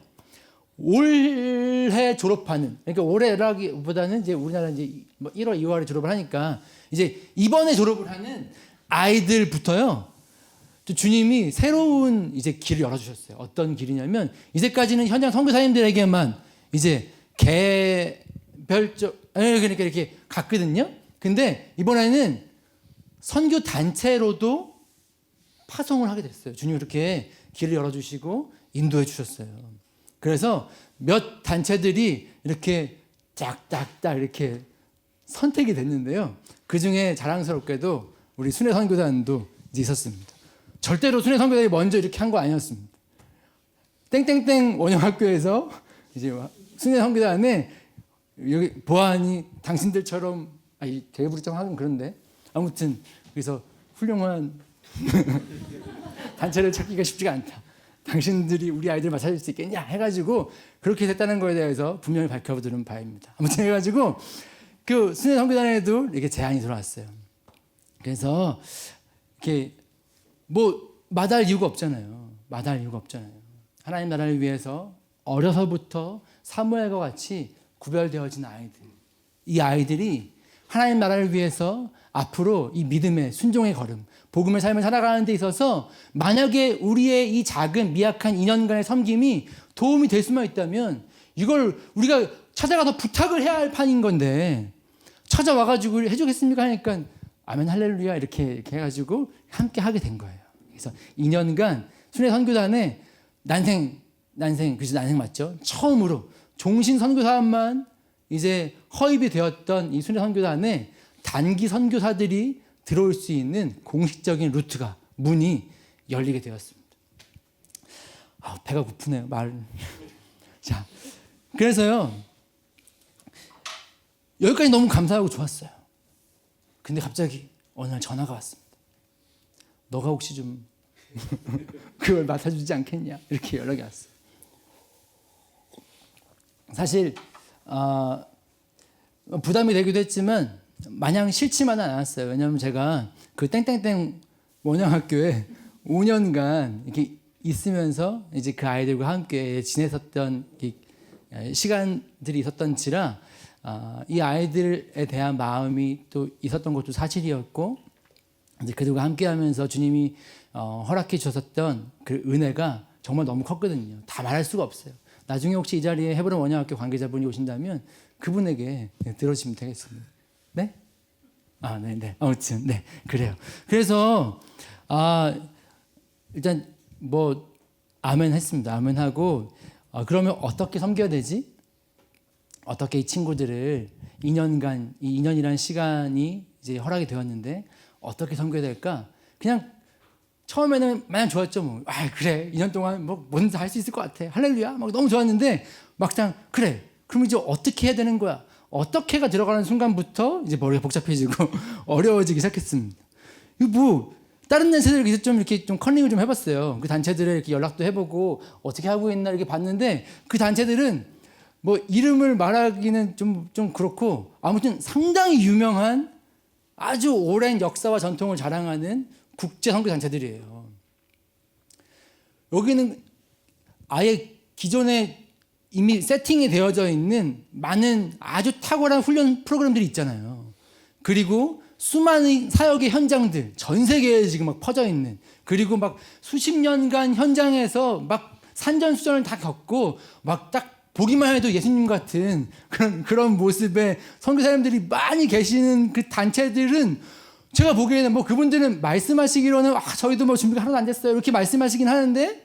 올해 졸업하는, 그러니까 올해라기보다는 이제 우리나라 이제 1월, 2월에 졸업을 하니까 이제 이번에 졸업을 하는 아이들부터요. 주님이 새로운 이제 길을 열어주셨어요. 어떤 길이냐면 이제까지는 현장 선교사님들에게만 이제 개별적, 그러니까 이렇게 갔거든요. 근데 이번에는 선교 단체로도 파송을 하게 됐어요. 주님이 이렇게 길을 열어주시고 인도해 주셨어요. 그래서 몇 단체들이 이렇게 짝짝짝 이렇게 선택이 됐는데요. 그 중에 자랑스럽게도 우리 순회 선교단도 있었습니다. 절대로 순회 선교단이 먼저 이렇게 한 거 아니었습니다. 땡땡땡 원영학교에서 이제 순회 선교단에 여기 보아하니 당신들처럼 대부리 좀 하긴 그런데 아무튼 그래서 훌륭한 단체를 찾기가 쉽지가 않다. 당신들이 우리 아이들 맞춰줄 수 있겠냐 해가지고 그렇게 됐다는 거에 대해서 분명히 밝혀드는 바입니다. 아무튼 해가지고 그 순회 선교단에도 이렇게 제안이 들어왔어요. 그래서 이렇게 뭐 마다할 이유가 없잖아요. 마다할 이유가 없잖아요. 하나님 나라를 위해서 어려서부터 사무엘과 같이 구별되어진 아이들, 이 아이들이 하나님 나라를 위해서 앞으로 이 믿음의 순종의 걸음, 복음의 삶을 살아가는 데 있어서 만약에 우리의 이 작은 미약한 2년간의 섬김이 도움이 될 수만 있다면 이걸 우리가 찾아가서 부탁을 해야 할 판인 건데 찾아와가지고 해주겠습니까 하니까 아멘 할렐루야 이렇게 해가지고 함께 하게 된 거예요. 그래서 2년간 순회 선교단에 난생 그래서 난생 맞죠? 처음으로 종신 선교사만 이제 허입이 되었던 이 순회 선교단에 단기 선교사들이 들어올 수 있는 공식적인 루트가 문이 열리게 되었습니다. 배가 고프네요. 자, 그래서요 여기까지 너무 감사하고 좋았어요. 근데 갑자기 어느 날 전화가 왔습니다. 너가 혹시 좀 그걸 맡아주지 않겠냐 이렇게 연락이 왔어요. 사실 부담이 되기도 했지만 마냥 싫지만은 않았어요. 왜냐하면 제가 그 땡땡땡 원영학교에 5년간 이렇게 있으면서 이제 그 아이들과 함께 지냈었던 시간들이 있었던지라 이 아이들에 대한 마음이 또 있었던 것도 사실이었고, 이제 그들과 함께하면서 주님이 허락해 주셨던 그 은혜가 정말 너무 컸거든요. 다 말할 수가 없어요. 나중에 혹시 이 자리에 헤브론 원양학교 관계자분이 오신다면 그분에게 들어주시면 되겠습니다. 네? 네. 아무튼 네, 그래요. 그래서 일단 뭐 아멘 했습니다. 아멘 하고 그러면 어떻게 섬겨야 되지? 어떻게 이 친구들을 2년간, 이 2년이라는 시간이 이제 허락이 되었는데 어떻게 섬겨야 될까? 그냥 처음에는 마냥 좋았죠. 뭐. 그래. 2년 동안 뭐 뭐든지 할 수 있을 것 같아. 할렐루야. 막 너무 좋았는데 막상 그래. 그럼 이제 어떻게 해야 되는 거야? 어떻게가 들어가는 순간부터 이제 머리가 복잡해지고 어려워지기 시작했습니다. 이거 뭐 다른 단체들 이렇게 좀 컨닝을 좀 해봤어요. 그 단체들에 이렇게 연락도 해보고 어떻게 하고 있나 이렇게 봤는데 그 단체들은 뭐 이름을 말하기는 좀 그렇고 아무튼 상당히 유명한 아주 오랜 역사와 전통을 자랑하는 국제 선교 단체들이에요. 여기는 아예 기존에 이미 세팅이 되어져 있는 많은 아주 탁월한 훈련 프로그램들이 있잖아요. 그리고 수많은 사역의 현장들, 전 세계에 지금 막 퍼져 있는, 그리고 막 수십 년간 현장에서 막 산전수전을 다 겪고 막 딱 보기만 해도 예수님 같은 그런 모습의 선교사님들이 많이 계시는 그 단체들은 제가 보기에는 뭐 그분들은 말씀하시기로는 저희도 뭐 준비가 하나도 안 됐어요 이렇게 말씀하시긴 하는데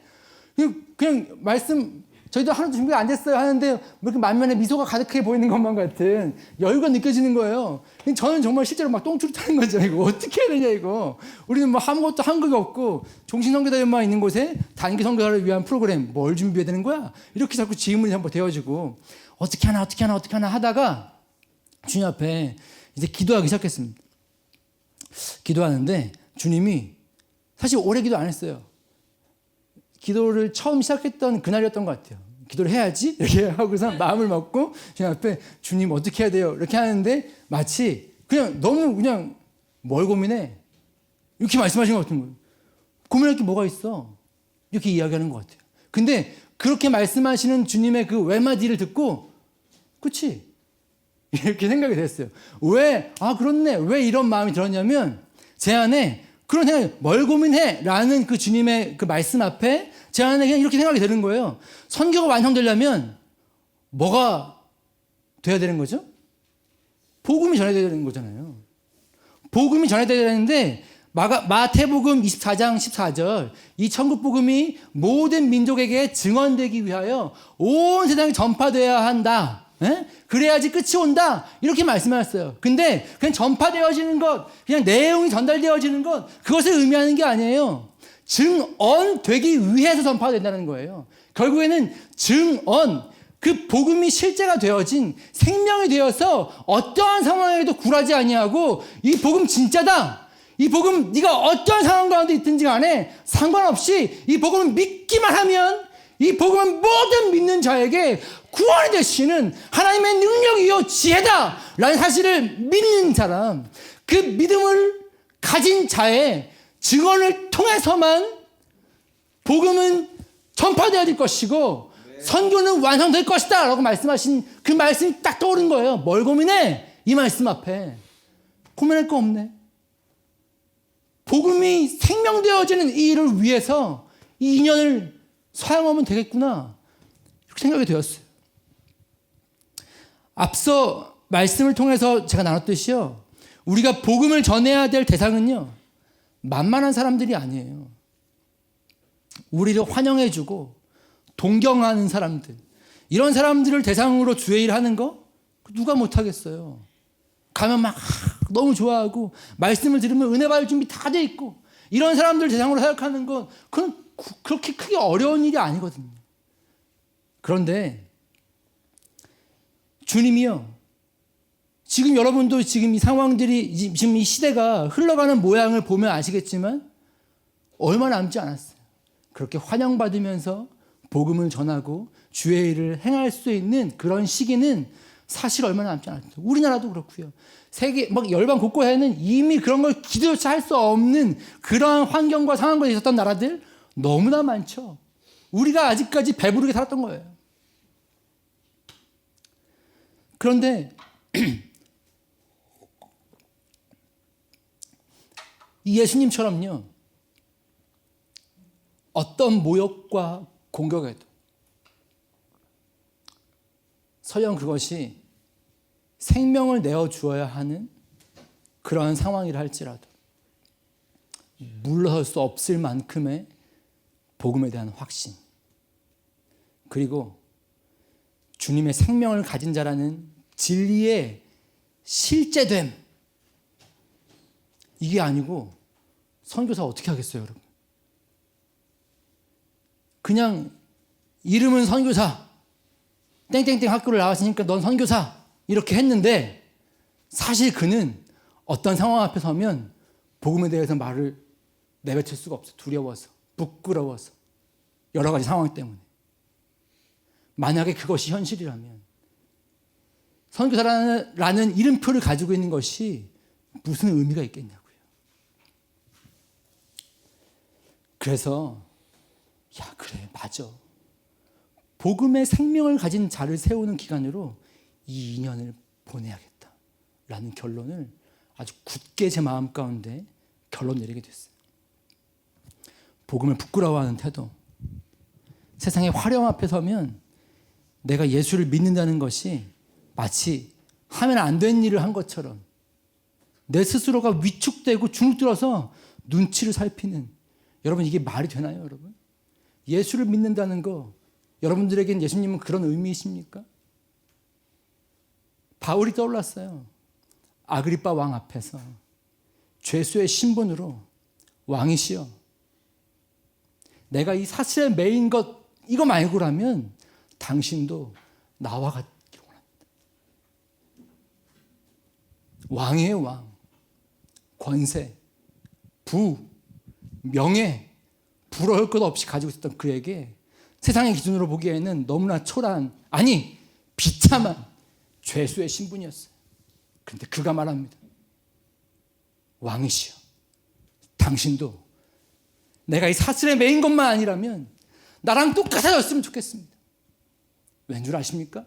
그냥 말씀 저희도 하나도 준비가 안 됐어요 하는데 뭐 이렇게 만면에 미소가 가득해 보이는 것만 같은 여유가 느껴지는 거예요. 저는 정말 실제로 막 똥줄이 타는 거죠. 이거 어떻게 해야 되냐 이거. 우리는 뭐 아무것도 한 것이 없고 종신선교사들만 있는 곳에 단기 선교사를 위한 프로그램 뭘 준비해야 되는 거야? 이렇게 자꾸 질문이 한번 되어지고 어떻게 하나 하다가 주님 앞에 이제 기도하기 시작했습니다. 기도하는데 주님이 사실 오래 기도 안 했어요. 기도를 처음 시작했던 그날이었던 것 같아요. 기도를 해야지 이렇게 하고서 마음을 먹고 주님 앞에 주님 어떻게 해야 돼요? 이렇게 하는데 마치 그냥 너무 그냥 뭘 고민해? 이렇게 말씀하신 것 같은 거예요. 고민할 게 뭐가 있어? 이렇게 이야기하는 것 같아요. 근데 그렇게 말씀하시는 주님의 그 외마디를 듣고 그치? 이렇게 생각이 됐어요. 왜? 그렇네. 왜 이런 마음이 들었냐면 제 안에 그런 생각이 뭘 고민해? 라는 그 주님의 그 말씀 앞에 제 안에 그냥 이렇게 생각이 드는 거예요. 선교가 완성되려면 뭐가 돼야 되는 거죠? 복음이 전해져야 되는 거잖아요. 복음이 전해져야 되는데 마태복음 24장 14절 이 천국복음이 모든 민족에게 증언되기 위하여 온 세상에 전파되어야 한다. 그래야지 끝이 온다. 이렇게 말씀하셨어요. 근데 그냥 전파되어지는 것, 그냥 내용이 전달되어지는 것, 그것을 의미하는 게 아니에요. 증언되기 위해서 전파된다는 거예요. 결국에는 증언, 그 복음이 실제가 되어진 생명이 되어서 어떠한 상황에도 굴하지 아니하고 이 복음 진짜다. 이 복음 네가 어떠한 상황 가운데 있든지 간에 상관없이 이 복음을 믿기만 하면 이 복음은 모든 믿는 자에게 구원이 되시는 하나님의 능력이요 지혜다 라는 사실을 믿는 사람, 그 믿음을 가진 자의 증언을 통해서만 복음은 전파되어질 것이고 선교는 완성될 것이다 라고 말씀하신 그 말씀이 딱 떠오른 거예요. 뭘 고민해? 이 말씀 앞에 고민할 거 없네. 복음이 생명되어지는 이 일을 위해서 이 인연을 사용하면 되겠구나 이렇게 생각이 되었어요. 앞서 말씀을 통해서 제가 나눴듯이요, 우리가 복음을 전해야 될 대상은요 만만한 사람들이 아니에요. 우리를 환영해주고 동경하는 사람들, 이런 사람들을 대상으로 주의 일을 하는 거 누가 못하겠어요. 가면 막 너무 좋아하고 말씀을 들으면 은혜 받을 준비 다 돼 있고 이런 사람들 대상으로 사역하는 건 그건 그렇게 크게 어려운 일이 아니거든요. 그런데 주님이요, 지금 여러분도 지금 이 상황들이 지금 이 시대가 흘러가는 모양을 보면 아시겠지만 얼마 남지 않았어요. 그렇게 환영받으면서 복음을 전하고 주의 일을 행할 수 있는 그런 시기는 사실 얼마 남지 않았어요. 우리나라도 그렇고요. 세계 막 열방 곳곳에는 이미 그런 걸 기도조차 할 수 없는 그러한 환경과 상황과 있었던 나라들 너무나 많죠. 우리가 아직까지 배부르게 살았던 거예요. 그런데 이 예수님처럼요, 어떤 모욕과 공격에도 설령 그것이 생명을 내어 주어야 하는 그러한 상황이라 할지라도 물러설 수 없을 만큼의 복음에 대한 확신, 그리고 주님의 생명을 가진 자라는 진리의 실제됨, 이게 아니고 선교사 어떻게 하겠어요, 여러분? 그냥 이름은 선교사, 땡땡땡 학교를 나왔으니까 넌 선교사, 이렇게 했는데 사실 그는 어떤 상황 앞에 서면 복음에 대해서 말을 내뱉을 수가 없어. 두려워서, 부끄러워서, 여러 가지 상황 때문에. 만약에 그것이 현실이라면 선교사라는 이름표를 가지고 있는 것이 무슨 의미가 있겠냐고요. 그래서 야, 그래, 맞아. 복음의 생명을 가진 자를 세우는 기간으로 이 2년을 보내야겠다라는 결론을 아주 굳게 제 마음 가운데 결론 내리게 됐어요. 복음을 부끄러워하는 태도, 세상의 화려함 앞에 서면 내가 예수를 믿는다는 것이 마치 하면 안 되는 일을 한 것처럼 내 스스로가 위축되고 주눅들어서 눈치를 살피는, 여러분 이게 말이 되나요, 여러분? 예수를 믿는다는 거, 여러분들에겐 예수님은 그런 의미이십니까? 바울이 떠올랐어요. 아그리빠 왕 앞에서 죄수의 신분으로 왕이시여, 내가 이 사슬에 매인 것 이거 말고라면 당신도 나와 같기를 원합니다. 왕이에요, 왕. 권세, 부, 명예, 부러울 것 없이 가지고 있었던 그에게 세상의 기준으로 보기에는 너무나 초라한, 아니 비참한 죄수의 신분이었어요. 그런데 그가 말합니다. 왕이시여, 당신도 내가 이 사슬에 매인 것만 아니라면 나랑 똑같아졌으면 좋겠습니다. 왠 줄 아십니까?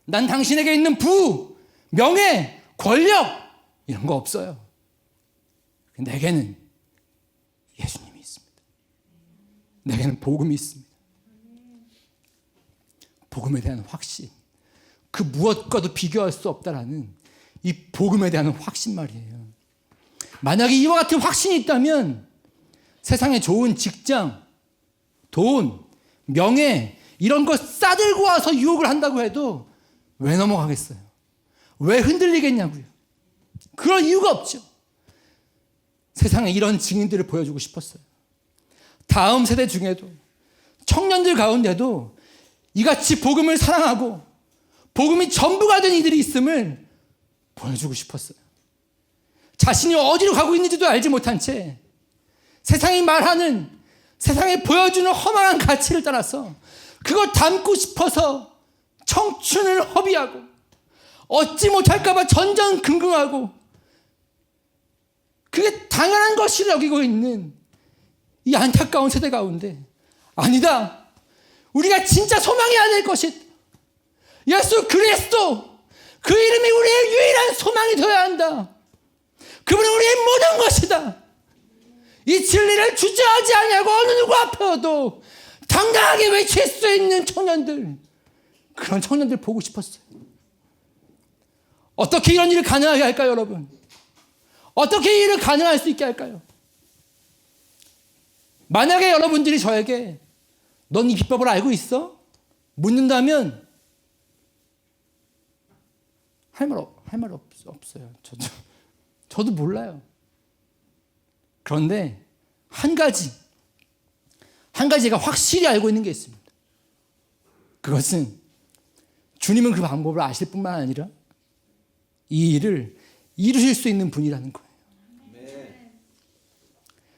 난 당신에게 있는 부, 명예, 권력 이런 거 없어요. 내게는 예수님이 있습니다. 내게는 복음이 있습니다. 복음에 대한 확신, 그 무엇과도 비교할 수 없다라는 이 복음에 대한 확신 말이에요. 만약에 이와 같은 확신이 있다면 세상에 좋은 직장, 돈, 명예 이런 거 싸들고 와서 유혹을 한다고 해도 왜 넘어가겠어요? 왜 흔들리겠냐고요? 그럴 이유가 없죠. 세상에 이런 증인들을 보여주고 싶었어요. 다음 세대 중에도, 청년들 가운데도 이같이 복음을 사랑하고 복음이 전부가 된 이들이 있음을 보여주고 싶었어요. 자신이 어디로 가고 있는지도 알지 못한 채 세상이 말하는, 세상에 보여주는 허망한 가치를 따라서 그걸 담고 싶어서 청춘을 허비하고 얻지 못할까 봐 전전긍긍하고 그게 당연한 것이라 여기고 있는 이 안타까운 세대 가운데, 아니다, 우리가 진짜 소망해야 될 것이 예수 그리스도, 그 이름이 우리의 유일한 소망이 되어야 한다. 그분은 우리의 모든 것이다. 이 진리를 주저하지 아니하고 어느 누구 앞에도 당당하게 외칠 수 있는 청년들, 그런 청년들 보고 싶었어요. 어떻게 이런 일을 가능하게 할까요, 여러분? 어떻게 이 일을 가능할 수 있게 할까요? 만약에 여러분들이 저에게 넌 이 비법을 알고 있어? 묻는다면 할 말 없어요. 저도 몰라요. 그런데 한 가지 제가 확실히 알고 있는 게 있습니다. 그것은 주님은 그 방법을 아실 뿐만 아니라 이 일을 이루실 수 있는 분이라는 거예요.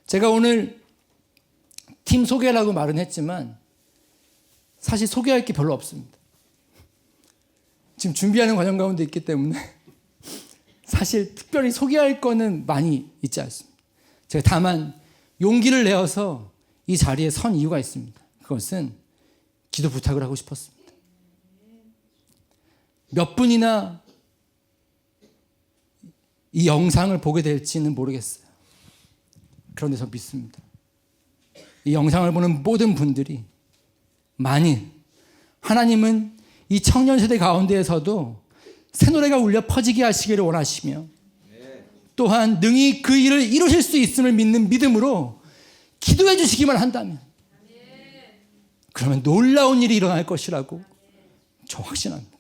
제가 오늘 팀 소개라고 말은 했지만 사실 소개할 게 별로 없습니다. 지금 준비하는 과정 가운데 있기 때문에 사실 특별히 소개할 거는 많이 있지 않습니다. 제가 다만 용기를 내어서 이 자리에 선 이유가 있습니다. 그것은 기도 부탁을 하고 싶었습니다. 몇 분이나 이 영상을 보게 될지는 모르겠어요. 그런데 저 믿습니다. 이 영상을 보는 모든 분들이 만일 하나님은 이 청년 세대 가운데에서도 새 노래가 울려 퍼지게 하시기를 원하시며 또한 능히 그 일을 이루실 수 있음을 믿는 믿음으로 기도해 주시기만 한다면 그러면 놀라운 일이 일어날 것이라고 저 확신합니다.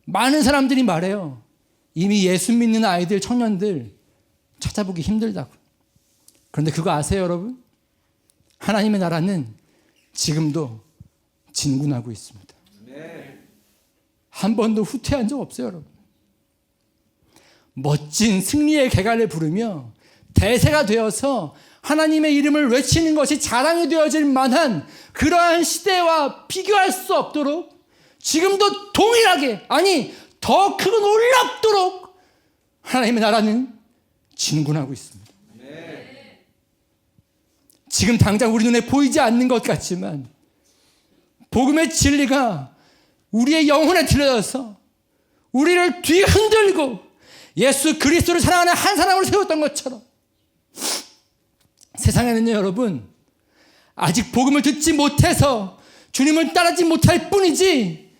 많은 사람들이 말해요. 이미 예수 믿는 아이들, 청년들 찾아보기 힘들다고. 그런데 그거 아세요, 여러분? 하나님의 나라는 지금도 진군하고 있습니다. 한 번도 후퇴한 적 없어요, 여러분. 멋진 승리의 개가를 부르며 대세가 되어서 하나님의 이름을 외치는 것이 자랑이 되어질 만한 그러한 시대와 비교할 수 없도록 지금도 동일하게, 아니 더 크고 놀랍도록 하나님의 나라는 진군하고 있습니다. 지금 당장 우리 눈에 보이지 않는 것 같지만 복음의 진리가 우리의 영혼에 들려져서 우리를 뒤흔들고 예수 그리스도를 사랑하는 한 사람을 세웠던 것처럼 세상에는요, 여러분, 아직 복음을 듣지 못해서 주님을 따르지 못할 뿐이지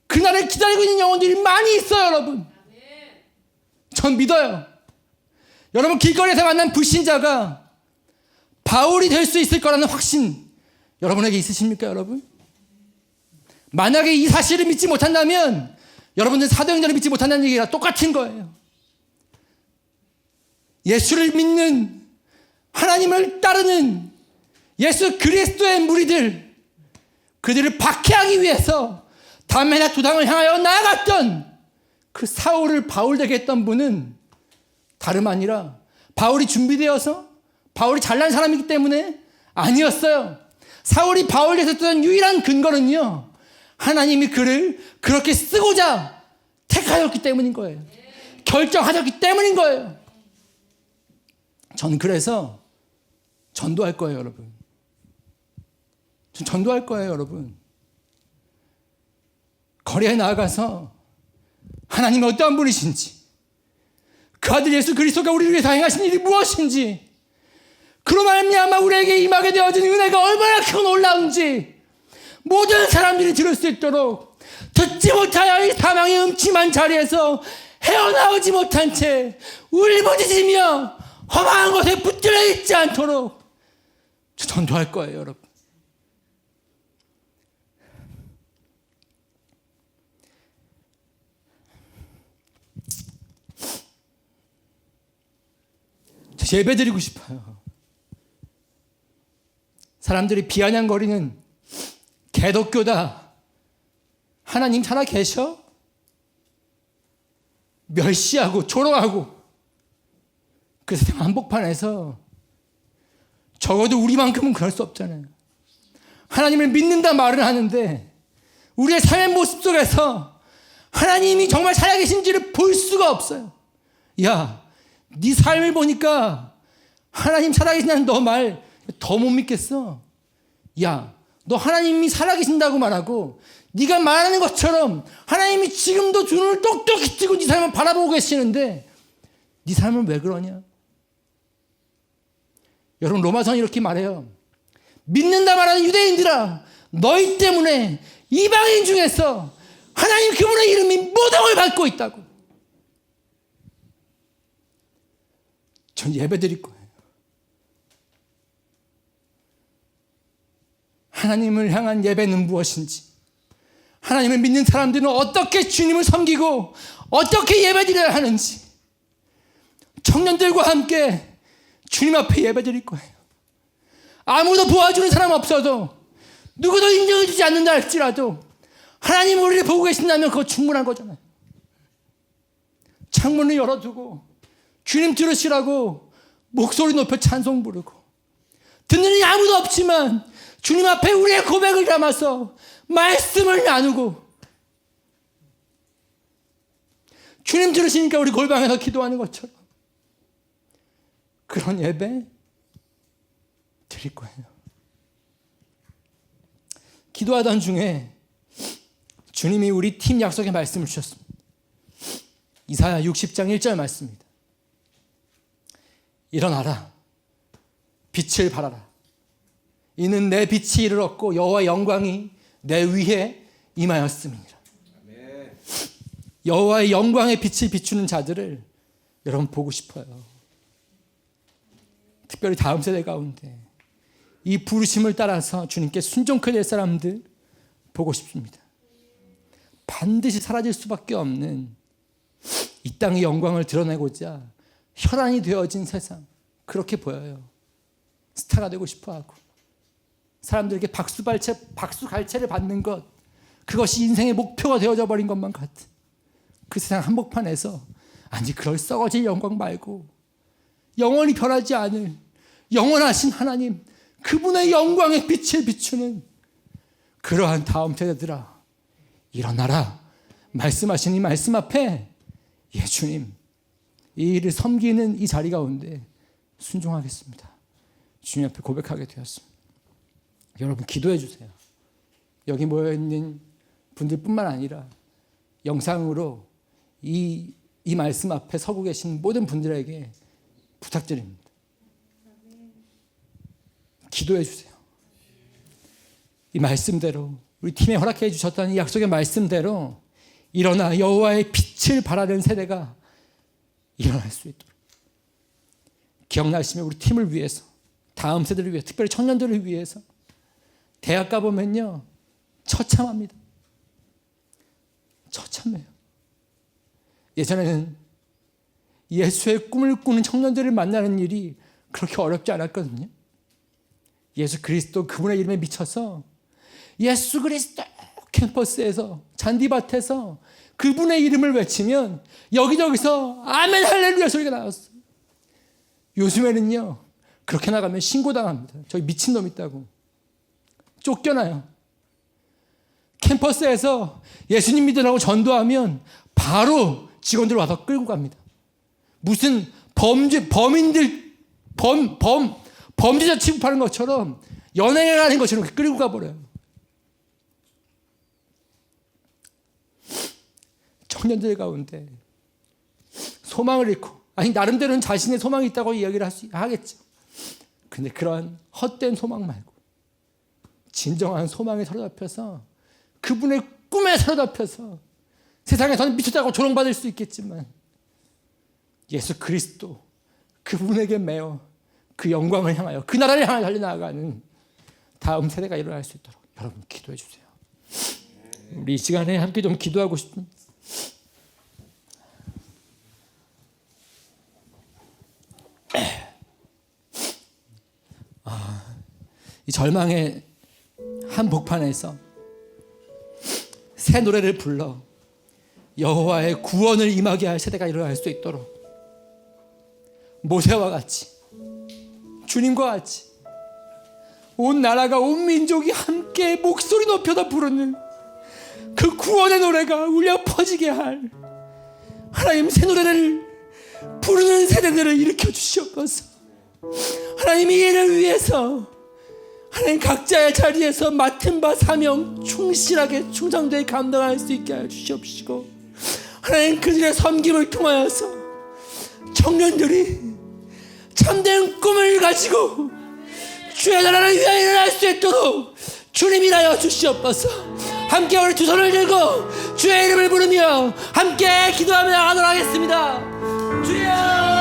그날을 기다리고 있는 영혼들이 많이 있어요, 여러분. 전 믿어요. 여러분, 길거리에서 만난 불신자가 바울이 될 수 있을 거라는 확신 여러분에게 있으십니까, 여러분? 만약에 이 사실을 믿지 못한다면 여러분들 사도행전을 믿지 못한다는 얘기가 똑같은 거예요. 예수를 믿는, 하나님을 따르는 예수 그리스도의 무리들, 그들을 박해하기 위해서 담메나 도당을 향하여 나아갔던 그 사울을 바울 되게 했던 분은 다름 아니라 바울이 준비되어서 바울이 잘난 사람이기 때문에 아니었어요. 사울이 바울 됐었던 유일한 근거는요, 하나님이 그를 그렇게 쓰고자 택하였기 때문인 거예요. 결정하셨기 때문인 거예요. 전 그래서 전도할 거예요, 여러분. 전 전도할 거예요, 여러분. 거리에 나아가서 하나님이 어떠한 분이신지, 그 아들 예수 그리스도가 우리를 위해서 행하신 일이 무엇인지, 그로 말미암아 우리에게 임하게 되어진 은혜가 얼마나 크고 놀라운지 모든 사람들이 들을 수 있도록 듣지 못하여 이 사망의 음침한 자리에서 헤어나오지 못한 채 울부짖으며 험한 곳에 붙들려 있지 않도록 전도할 거예요, 여러분. 저 예배드리고 싶어요. 사람들이 비아냥거리는 개독교다, 하나님 살아 계셔? 멸시하고 조롱하고 그 세상 한복판에서 적어도 우리만큼은 그럴 수 없잖아요. 하나님을 믿는다 말을 하는데 우리의 삶의 모습 속에서 하나님이 정말 살아계신지를 볼 수가 없어요. 야, 네 삶을 보니까 하나님 살아계신다는 너 말 더 못 믿겠어. 야, 너 하나님이 살아계신다고 말하고 네가 말하는 것처럼 하나님이 지금도 두 눈을 똑똑히 뜨고 네 삶을 바라보고 계시는데 네 삶은 왜 그러냐? 여러분, 로마서는 이렇게 말해요. 믿는다 말하는 유대인들아, 너희 때문에 이방인 중에서 하나님 그분의 이름이 모독을 받고 있다고. 전 예배드릴 거예요. 하나님을 향한 예배는 무엇인지, 하나님을 믿는 사람들은 어떻게 주님을 섬기고 어떻게 예배드려야 하는지 청년들과 함께 주님 앞에 예배드릴 거예요. 아무도 도와주는 사람 없어도, 누구도 인정해 주지 않는다 할지라도 하나님 우리를 보고 계신다면 그거 충분한 거잖아요. 창문을 열어두고 주님 들으시라고 목소리 높여 찬송 부르고, 듣는 이 아무도 없지만 주님 앞에 우리의 고백을 담아서 말씀을 나누고, 주님 들으시니까 우리 골방에서 기도하는 것처럼 그런 예배 드릴 거예요. 기도하던 중에 주님이 우리 팀 약속의 말씀을 주셨습니다. 이사야 60장 1절 말씀입니다. 일어나라, 빛을 발하라. 이는 내 빛이 이르렀고 여호와의 영광이 내 위에 임하였음이니라. 여호와의 영광의 빛을 비추는 자들을 여러분 보고 싶어요. 특별히 다음 세대 가운데 이 부르심을 따라서 주님께 순종케 될 사람들 보고 싶습니다. 반드시 사라질 수밖에 없는 이 땅의 영광을 드러내고자 혈안이 되어진 세상, 그렇게 보여요. 스타가 되고 싶어하고 사람들에게 박수 갈채를 받는 것, 그것이 인생의 목표가 되어져 버린 것만 같은 그 세상 한복판에서, 아니 그럴 썩어질 영광 말고 영원히 변하지 않을 영원하신 하나님, 그분의 영광의 빛을 비추는 그러한 다음 세대들아, 일어나라 말씀하신 이 말씀 앞에, 예 주님, 이 일을 섬기는 이 자리 가운데 순종하겠습니다. 주님 앞에 고백하게 되었습니다. 여러분 기도해 주세요. 여기 모여있는 분들뿐만 아니라 영상으로 이 말씀 앞에 서고 계신 모든 분들에게 부탁드립니다. 기도해 주세요. 이 말씀대로, 우리 팀에 허락해 주셨던 이 약속의 말씀대로 일어나 여호와의 빛을 발하는 세대가 일어날 수 있도록, 기억나시면 우리 팀을 위해서, 다음 세대를 위해, 특별히 청년들을 위해서 대학 가보면요 처참합니다. 처참해요. 예전에는 예수의 꿈을 꾸는 청년들을 만나는 일이 그렇게 어렵지 않았거든요. 예수 그리스도, 그분의 이름에 미쳐서 예수 그리스도 캠퍼스에서, 잔디밭에서 그분의 이름을 외치면 여기저기서 아멘 할렐루야 소리가 나왔어요. 요즘에는요 그렇게 나가면 신고당합니다. 저기 미친놈 있다고 쫓겨나요. 캠퍼스에서 예수님 믿으라고 전도하면 바로 직원들 와서 끌고 갑니다. 무슨 범죄자 취급하는 것처럼, 연예인 하는 것처럼 끌고 가버려요. 청년들 가운데 소망을 잃고, 아니 나름대로는 자신의 소망이 있다고 이야기를 하겠죠. 근데 그러한 헛된 소망 말고 진정한 소망에 사로잡혀서, 그분의 꿈에 사로잡혀서, 세상에서는 미쳤다고 조롱받을 수 있겠지만 예수 그리스도 그분에게 매어 그 영광을 향하여, 그 나라를 향하여 달려나가는 다음 세대가 일어날 수 있도록 여러분 기도해 주세요. 우리 이 시간에 함께 좀 기도하고 싶습니다. 이 절망의 한복판에서 새 노래를 불러 여호와의 구원을 임하게 할 세대가 일어날 수 있도록, 모세와 같이, 주님과 같이 온 나라가, 온 민족이 함께 목소리 높여서 부르는 그 구원의 노래가 울려 퍼지게 할 하나님, 새 노래를 부르는 세대들을 일으켜 주시옵소서. 하나님, 이 일을 위해서 하나님 각자의 자리에서 맡은 바 사명 충실하게 충성되게 감당할 수 있게 하여 주시옵시고, 하나님 그들의 섬김을 통하여서 청년들이 참된 꿈을 가지고 주의 나라를 위하여 일어날 수 있도록 주님 일하여 주시옵소서. 함께 우리 두 손을 들고 주의 이름을 부르며 함께 기도하며 나가도록 하겠습니다. 주여!